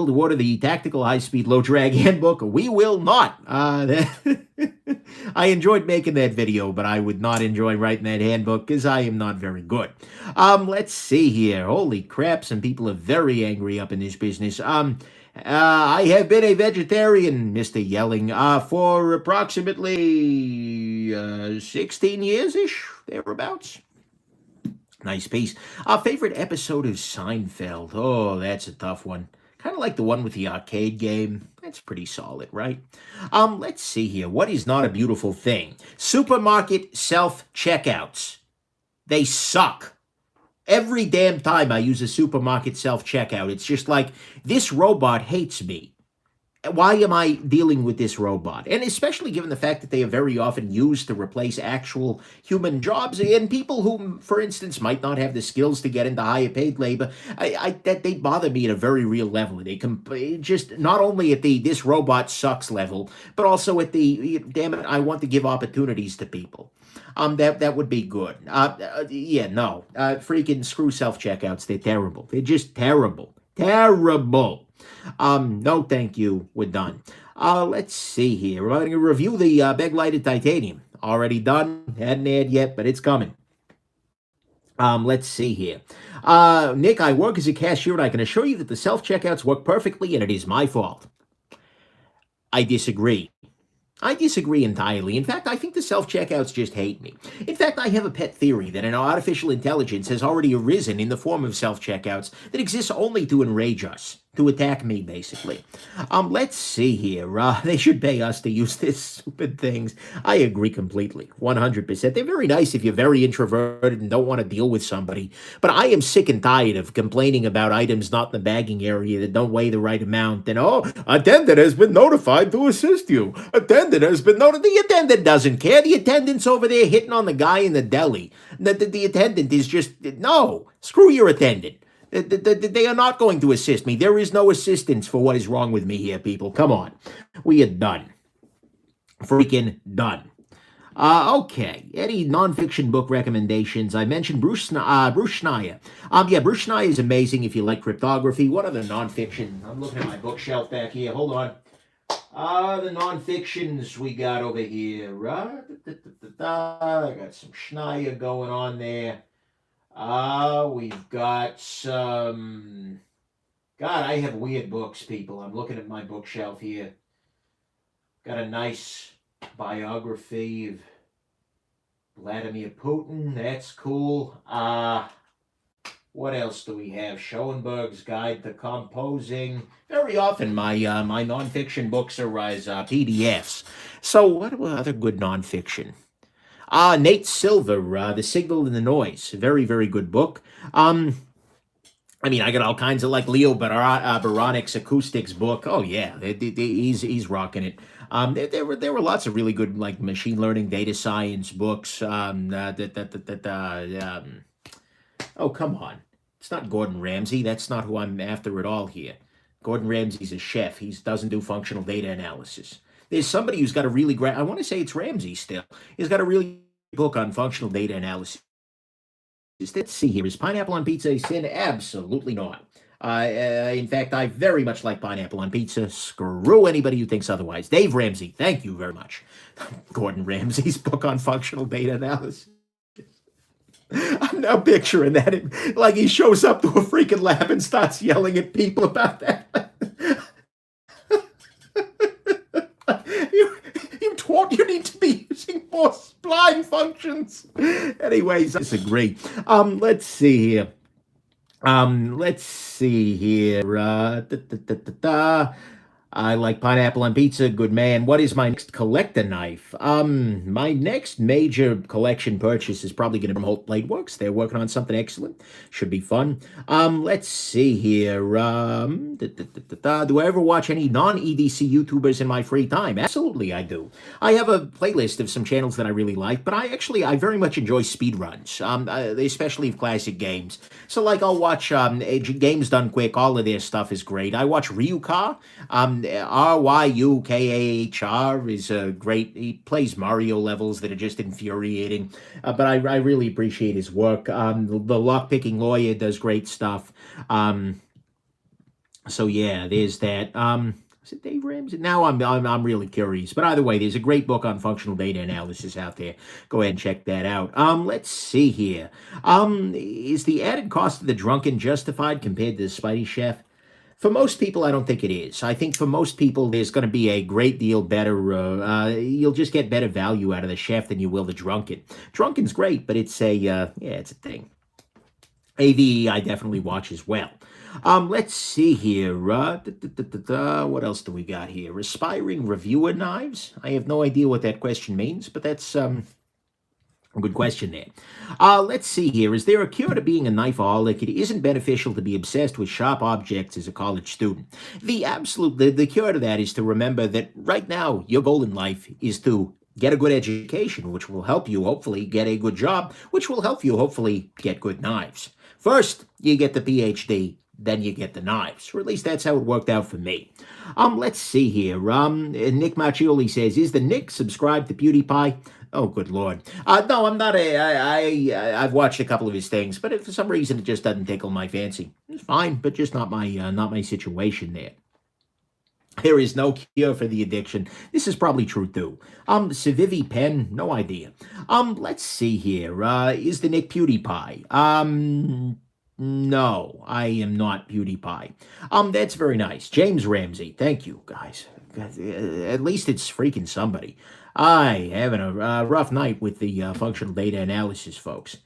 to order the Tactical High-Speed Low Drag Handbook? We will not. I enjoyed making that video, but I would not enjoy writing that handbook because I am not very good. Let's see here. Holy crap, some people are very angry up in this business. I have been a vegetarian, Mr. Yelling, for approximately 16 years-ish, thereabouts. Nice piece. Favorite episode of Seinfeld? Oh, that's a tough one. Kind of like the one with the arcade game. That's pretty solid, right? Let's see here. What is not a beautiful thing? Supermarket self-checkouts. They suck. Every damn time I use a supermarket self-checkout, it's just like, this robot hates me. why am I dealing with this robot? And especially given the fact that they are very often used to replace actual human jobs and people who, for instance, might not have the skills to get into higher paid labor. That they bother me at a very real level. They just not only at the this robot sucks level, but also at the damn it, I want to give opportunities to people. That would be good. Yeah, no, freaking screw self checkouts. They're terrible. They're just terrible, terrible. No, thank you. We're done. Let's see here. We're going to review the bag-lighted titanium. Already done. Hadn't aired yet, but it's coming. Let's see here. Nick, I work as a cashier, and I can assure you that the self-checkouts work perfectly, and it is my fault. I disagree. I disagree entirely. In fact, I think the self-checkouts just hate me. In fact, I have a pet theory that an artificial intelligence has already arisen in the form of self-checkouts that exists only to enrage us, to attack me, basically. Let's see here. They should pay us to use these stupid things. I agree completely, 100%. They're very nice if you're very introverted and don't want to deal with somebody. But I am sick and tired of complaining about items not in the bagging area that don't weigh the right amount. And, oh, attendant has been notified to assist you. Attendant has been notified. The attendant doesn't care. The attendant's over there hitting on the guy in the deli. The attendant is just, no, screw your attendant. They are not going to assist me. There is no assistance for what is wrong with me here, people. Come on. We are done. Freaking done. Okay. Any nonfiction book recommendations? I mentioned Bruce Schneier. Yeah, Bruce Schneier is amazing if you like cryptography. What other nonfiction? I'm looking at my bookshelf back here. Hold on. The nonfictions we got over here. I got some Schneier going on there. We've got some... God, I have weird books, people. I'm looking at my bookshelf here. Got a nice biography of Vladimir Putin. That's cool. What else do we have? Schoenberg's Guide to Composing. Very often my nonfiction books are as PDFs. So what other good nonfiction? Nate Silver, The Signal and the Noise. Very, very good book. I mean, I got all kinds of like Leo Baronic's Acoustics book. Oh yeah, he's rocking it. There were lots of really good like machine learning, data science books. Oh come on, it's not Gordon Ramsay. That's not who I'm after at all here. Gordon Ramsay's a chef. He doesn't do functional data analysis. There's somebody who's got a really great, I want to say it's Ramsey still. He's got a really book on functional data analysis. Let's see here. Is pineapple on pizza a sin? Absolutely not. In fact, I very much like pineapple on pizza. Screw anybody who thinks otherwise. Dave Ramsey, thank you very much. Gordon Ramsay's book on functional data analysis. I'm now picturing that. Like he shows up to a freaking lab and starts yelling at people about that. You need to be using more spline functions. Anyways, I disagree. Let's see here. I like pineapple on pizza. Good man. What is my next collector knife? My next major collection purchase is probably going to be from Holt Blade Works. They're working on something excellent. Should be fun. Let's see here. Do I ever watch any non-EDC YouTubers in my free time? Absolutely, I do. I have a playlist of some channels that I really like, but I very much enjoy speedruns, especially of classic games. So, like, I'll watch Games Done Quick. All of their stuff is great. I watch Ryuka. Ryukahr is great. He plays Mario levels that are just infuriating, but I really appreciate his work. The Lockpicking Lawyer does great stuff. So yeah, there's that. Is it Dave Ramsey? Now I'm really curious. But either way, there's a great book on functional data analysis out there. Go ahead and check that out. Let's see here. Is the added cost of the Drunken justified compared to the Spidey Chef? For most people, I don't think it is. I think for most people, there's going to be a great deal better, you'll just get better value out of the chef than you will the Drunken. Drunken's great, but it's it's a thing. AVE I definitely watch as well. Let's see here. What else do we got here? Aspiring reviewer knives? I have no idea what that question means, but that's Good question there. Let's see here. Is there a cure to being a knifeaholic? It isn't beneficial to be obsessed with sharp objects as a college student. The cure to that is to remember that right now your goal in life is to get a good education, which will help you hopefully get a good job, which will help you hopefully get good knives. First, you get the PhD, then you get the knives, or at least that's how it worked out for me. Let's see here. Nick Macchioli says, "Is the Nick subscribed to PewDiePie?" Oh, good lord. No, I'm not I've watched a couple of his things, but if for some reason it just doesn't tickle my fancy, it's fine, but just not my situation there. There is no cure for the addiction. This is probably true too. Civivi Pen, no idea. Let's see here. Is the Nick PewDiePie? No, I am not PewDiePie. That's very nice. James Ramsey, thank you, guys. At least it's freaking somebody. I having a rough night with the functional data analysis folks.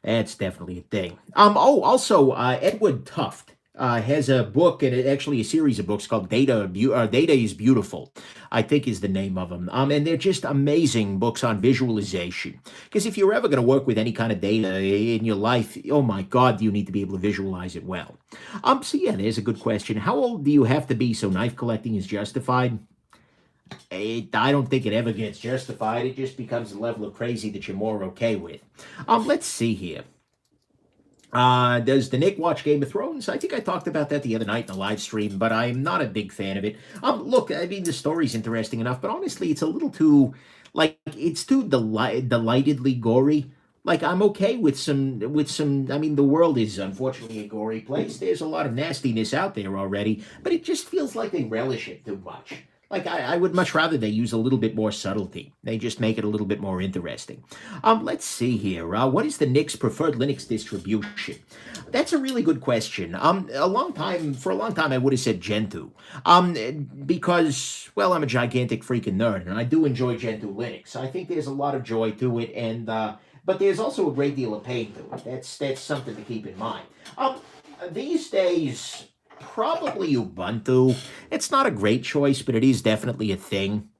That's definitely a thing. Also, Edward Tuft has a book, and actually a series of books called Data is Beautiful, I think is the name of them. And they're just amazing books on visualization. Because if you're ever going to work with any kind of data in your life, oh my God, you need to be able to visualize it well. So yeah, there's a good question. How old do you have to be so knife collecting is justified? I don't think it ever gets justified. It just becomes a level of crazy that you're more okay with. Let's see here. Does the Nick watch Game of Thrones? I think I talked about that the other night in a live stream, but I'm not a big fan of it. Look, I mean, the story's interesting enough, but honestly, it's a little too, it's too delightedly gory. Like, I'm okay with I mean, the world is unfortunately a gory place. There's a lot of nastiness out there already, but it just feels like they relish it too much. Like, I would much rather they use a little bit more subtlety. They just make it a little bit more interesting. Let's see here. What is the Nick's preferred Linux distribution? That's a really good question. For a long time, I would have said Gentoo. Because, well, I'm a gigantic freaking nerd, and I do enjoy Gentoo Linux. I think there's a lot of joy to it, and but there's also a great deal of pain to it. That's something to keep in mind. These days, probably Ubuntu. It's not a great choice, but it is definitely a thing.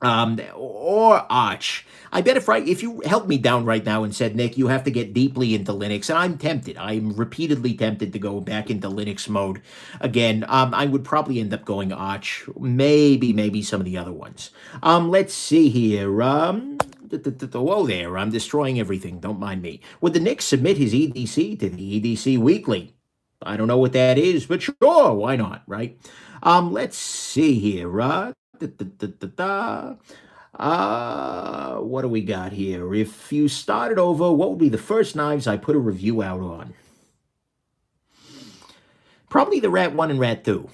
Or Arch. I bet if you held me down right now and said, Nick, you have to get deeply into Linux, and I'm tempted. I'm repeatedly tempted to go back into Linux mode again. I would probably end up going Arch. Maybe some of the other ones. Let's see here. Whoa there, I'm destroying everything. Don't mind me. Would the Nick submit his EDC to the EDC Weekly? I don't know what that is, but sure, why not, right? Let's see here. What do we got here? If you started over, what would be the first knives I put a review out on? Probably the Rat 1 and Rat 2.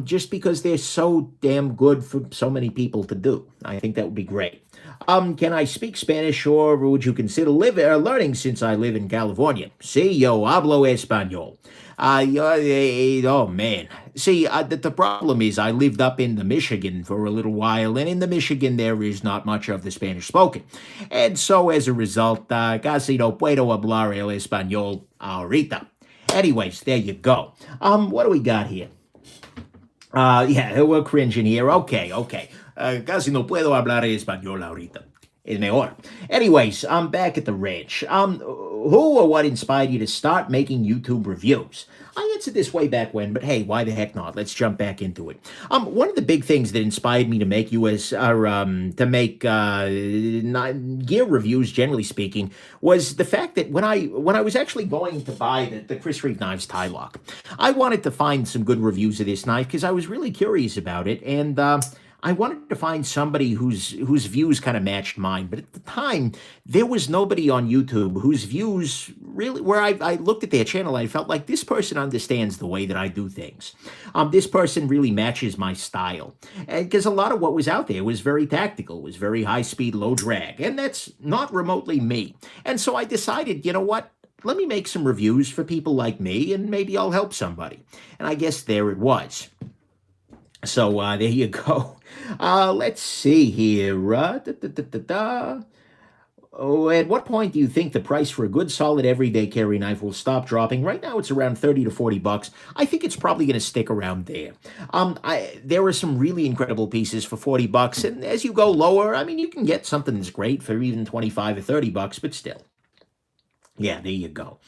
Just because they're so damn good for so many people to do. I think that would be great. Can I speak Spanish, or would you consider learning since I live in California? Sí, yo hablo español. Oh, man. See, the problem is I lived up in the Michigan for a little while, and in the Michigan there is not much of the Spanish spoken. And so as a result, casi no puedo hablar el español ahorita. Anyways, there you go. What do we got here? Yeah, we're cringing here. Okay. Casi no puedo hablar español ahorita. Es mejor. Anyways, I'm back at the ranch. Who or what inspired you to start making YouTube reviews? I answered this way back when, but hey, why the heck not? Let's jump back into it. One of the big things that inspired me to make gear reviews, generally speaking, was the fact that when I was actually going to buy the Chris Reeve Knives tie lock, I wanted to find some good reviews of this knife because I was really curious about it, and I wanted to find somebody whose views kind of matched mine. But at the time, there was nobody on YouTube whose views really, where I looked at their channel, I felt like this person understands the way that I do things. This person really matches my style. Because a lot of what was out there was very tactical, was very high speed, low drag. And that's not remotely me. And so I decided, you know what? Let me make some reviews for people like me, and maybe I'll help somebody. And I guess there it was. So there you go. Let's see here. at what point do you think the price for a good solid everyday carry knife will stop dropping? Right now it's around 30 to 40 bucks. I think it's probably going to stick around there. There are some really incredible pieces for 40 bucks, and as you go lower, I mean, you can get something that's great for even 25 or 30 bucks, but still. Yeah, there you go.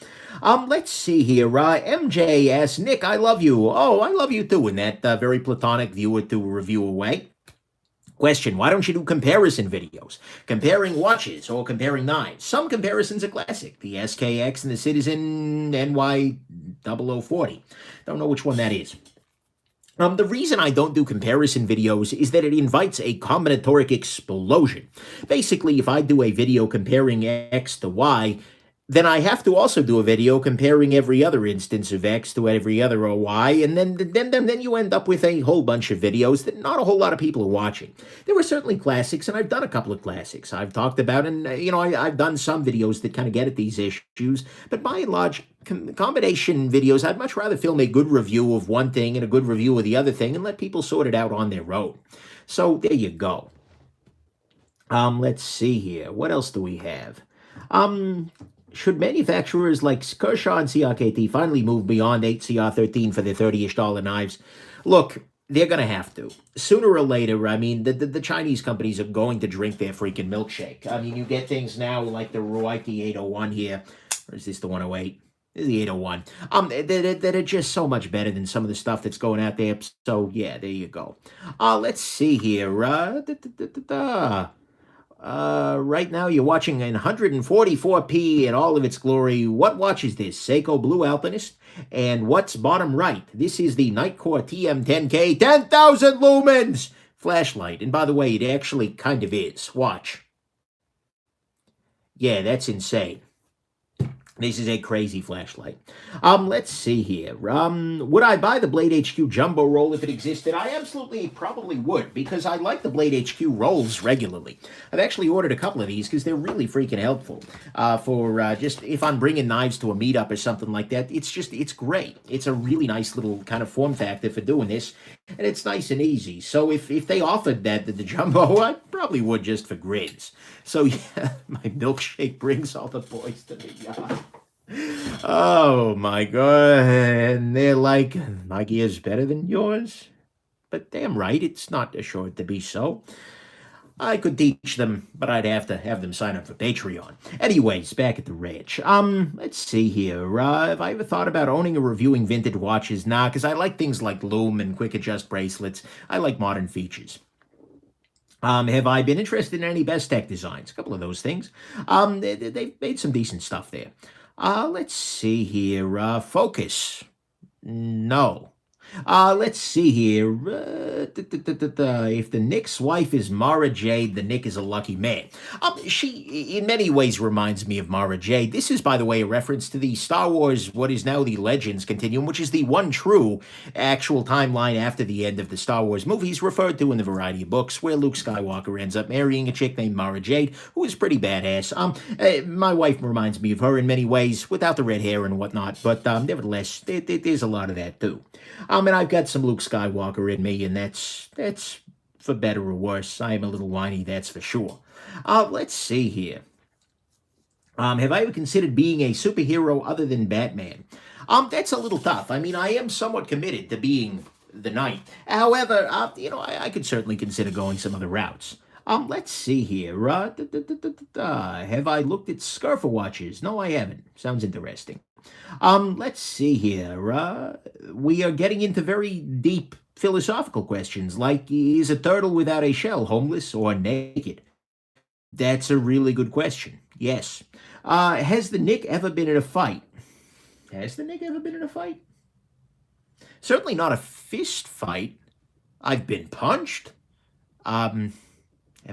Let's see here. MJ asks, Nick, I love you. Oh, I love you too, in that very platonic viewer to reviewer way. Question, why don't you do comparison videos? Comparing watches or comparing knives. Some comparisons are classic. The SKX and the Citizen NY 0040. Don't know which one that is. The reason I don't do comparison videos is that it invites a combinatoric explosion. Basically, if I do a video comparing X to Y, then I have to also do a video comparing every other instance of X to every other Y, and then you end up with a whole bunch of videos that not a whole lot of people are watching. There were certainly classics, and I've done a couple of classics. I've talked about, and I've done some videos that kind of get at these issues, but by and large, combination videos, I'd much rather film a good review of one thing and a good review of the other thing and let people sort it out on their own. So there you go. Let's see here. What else do we have? Should manufacturers like Kershaw and CRKT finally move beyond 8CR13 for their $30-ish knives? Look, they're going to have to. Sooner or later, I mean, the Chinese companies are going to drink their freaking milkshake. I mean, you get things now like the Ruwaiki 801 here. Or is this the 108? This is the 801. That are just so much better than some of the stuff that's going out there. So, yeah, there you go. Let's see here. Right now you're watching in 144p in all of its glory. What watch is this? Seiko Blue Alpinist. And what's bottom right? This is the Nightcore TM10K 10,000 lumens flashlight. And by the way, it actually kind of is. Watch. Yeah, that's insane. This is a crazy flashlight. Let's see here. Would I buy the Blade HQ Jumbo roll if it existed? I absolutely probably would, because I like the Blade HQ rolls regularly. I've actually ordered a couple of these because they're really freaking helpful for just if I'm bringing knives to a meetup or something like that. It's great. It's a really nice little kind of form factor for doing this, and it's nice and easy. So if they offered that, the Jumbo, I probably would just for grins. So yeah, my milkshake brings all the boys to the yard. Oh my god, and they're like, my gear's better than yours? But damn right, it's not assured to be so. I could teach them, but I'd have to have them sign up for Patreon. Anyways, back at the ranch. Let's see here. Have I ever thought about owning or reviewing vintage watches? Nah, because I like things like loom and quick adjust bracelets. I like modern features. Have I been interested in any Best Tech designs? A couple of those things. They've made some decent stuff there. Let's see here. Focus. No. Let's see here. If the Nick's wife is Mara Jade, the Nick is a lucky man. She, in many ways, reminds me of Mara Jade. This is, by the way, a reference to the Star Wars, what is now the Legends Continuum, which is the one true actual timeline after the end of the Star Wars movies, referred to in the variety of books, where Luke Skywalker ends up marrying a chick named Mara Jade, who is pretty badass. My wife reminds me of her in many ways, without the red hair and whatnot, but nevertheless, there's a lot of that too. And I've got some Luke Skywalker in me, and that's for better or worse. I am a little whiny, that's for sure. Let's see here. Have I ever considered being a superhero other than Batman? That's a little tough. I mean, I am somewhat committed to being the Knight. However, I could certainly consider going some other routes. Let's see here. Have I looked at Scarfer watches? No, I haven't. Sounds interesting. Let's see here. We are getting into very deep philosophical questions, like, is a turtle without a shell homeless or naked? That's a really good question. Yes. Has the Nick ever been in a fight? Has the Nick ever been in a fight? Certainly not a fist fight. I've been punched. Have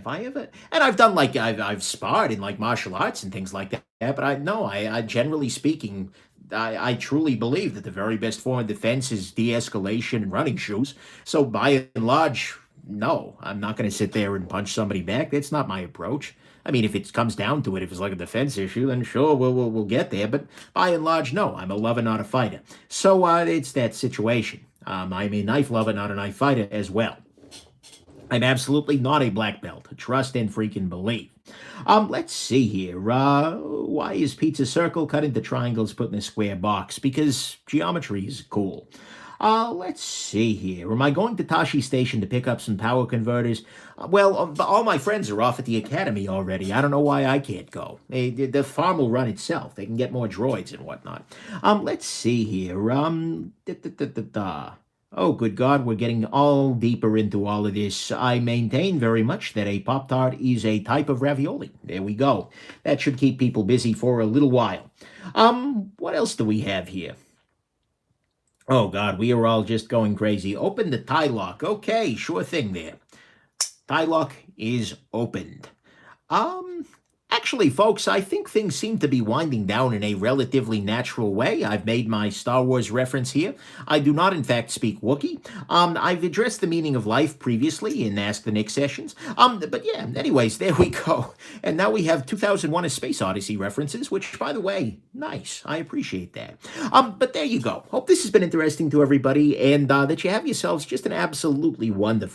I ever? And I've done I've sparred in martial arts and things like that. But I generally speaking, I truly believe that the very best form of defense is de-escalation and running shoes. So by and large, no, I'm not going to sit there and punch somebody back. That's not my approach. I mean, if it comes down to it, if it's like a defense issue, then sure, we'll get there. But by and large, no, I'm a lover, not a fighter. So it's that situation. I'm a knife lover, not a knife fighter as well. I'm absolutely not a black belt. Trust and freaking believe. Let's see here. Why is pizza circle cut into triangles put in a square box? Because geometry is cool. Let's see here. Am I going to Tashi Station to pick up some power converters? Well, all my friends are off at the academy already. I don't know why I can't go. The farm will run itself. They can get more droids and whatnot. Let's see here. Oh, good God, we're getting all deeper into all of this. I maintain very much that a Pop-Tart is a type of ravioli. There we go. That should keep people busy for a little while. What else do we have here? Oh, God, we are all just going crazy. Open the tie lock. Okay, sure thing there. Tie lock is opened. Um, Actually, folks, I think things seem to be winding down in a relatively natural way. I've made my Star Wars reference here. I do not, in fact, speak Wookiee. I've addressed the meaning of life previously in Ask the Nick sessions. But yeah, anyways, there we go. And now we have 2001: A Space Odyssey references, which, by the way, nice. I appreciate that. But there you go. Hope this has been interesting to everybody, and that you have yourselves just an absolutely wonderful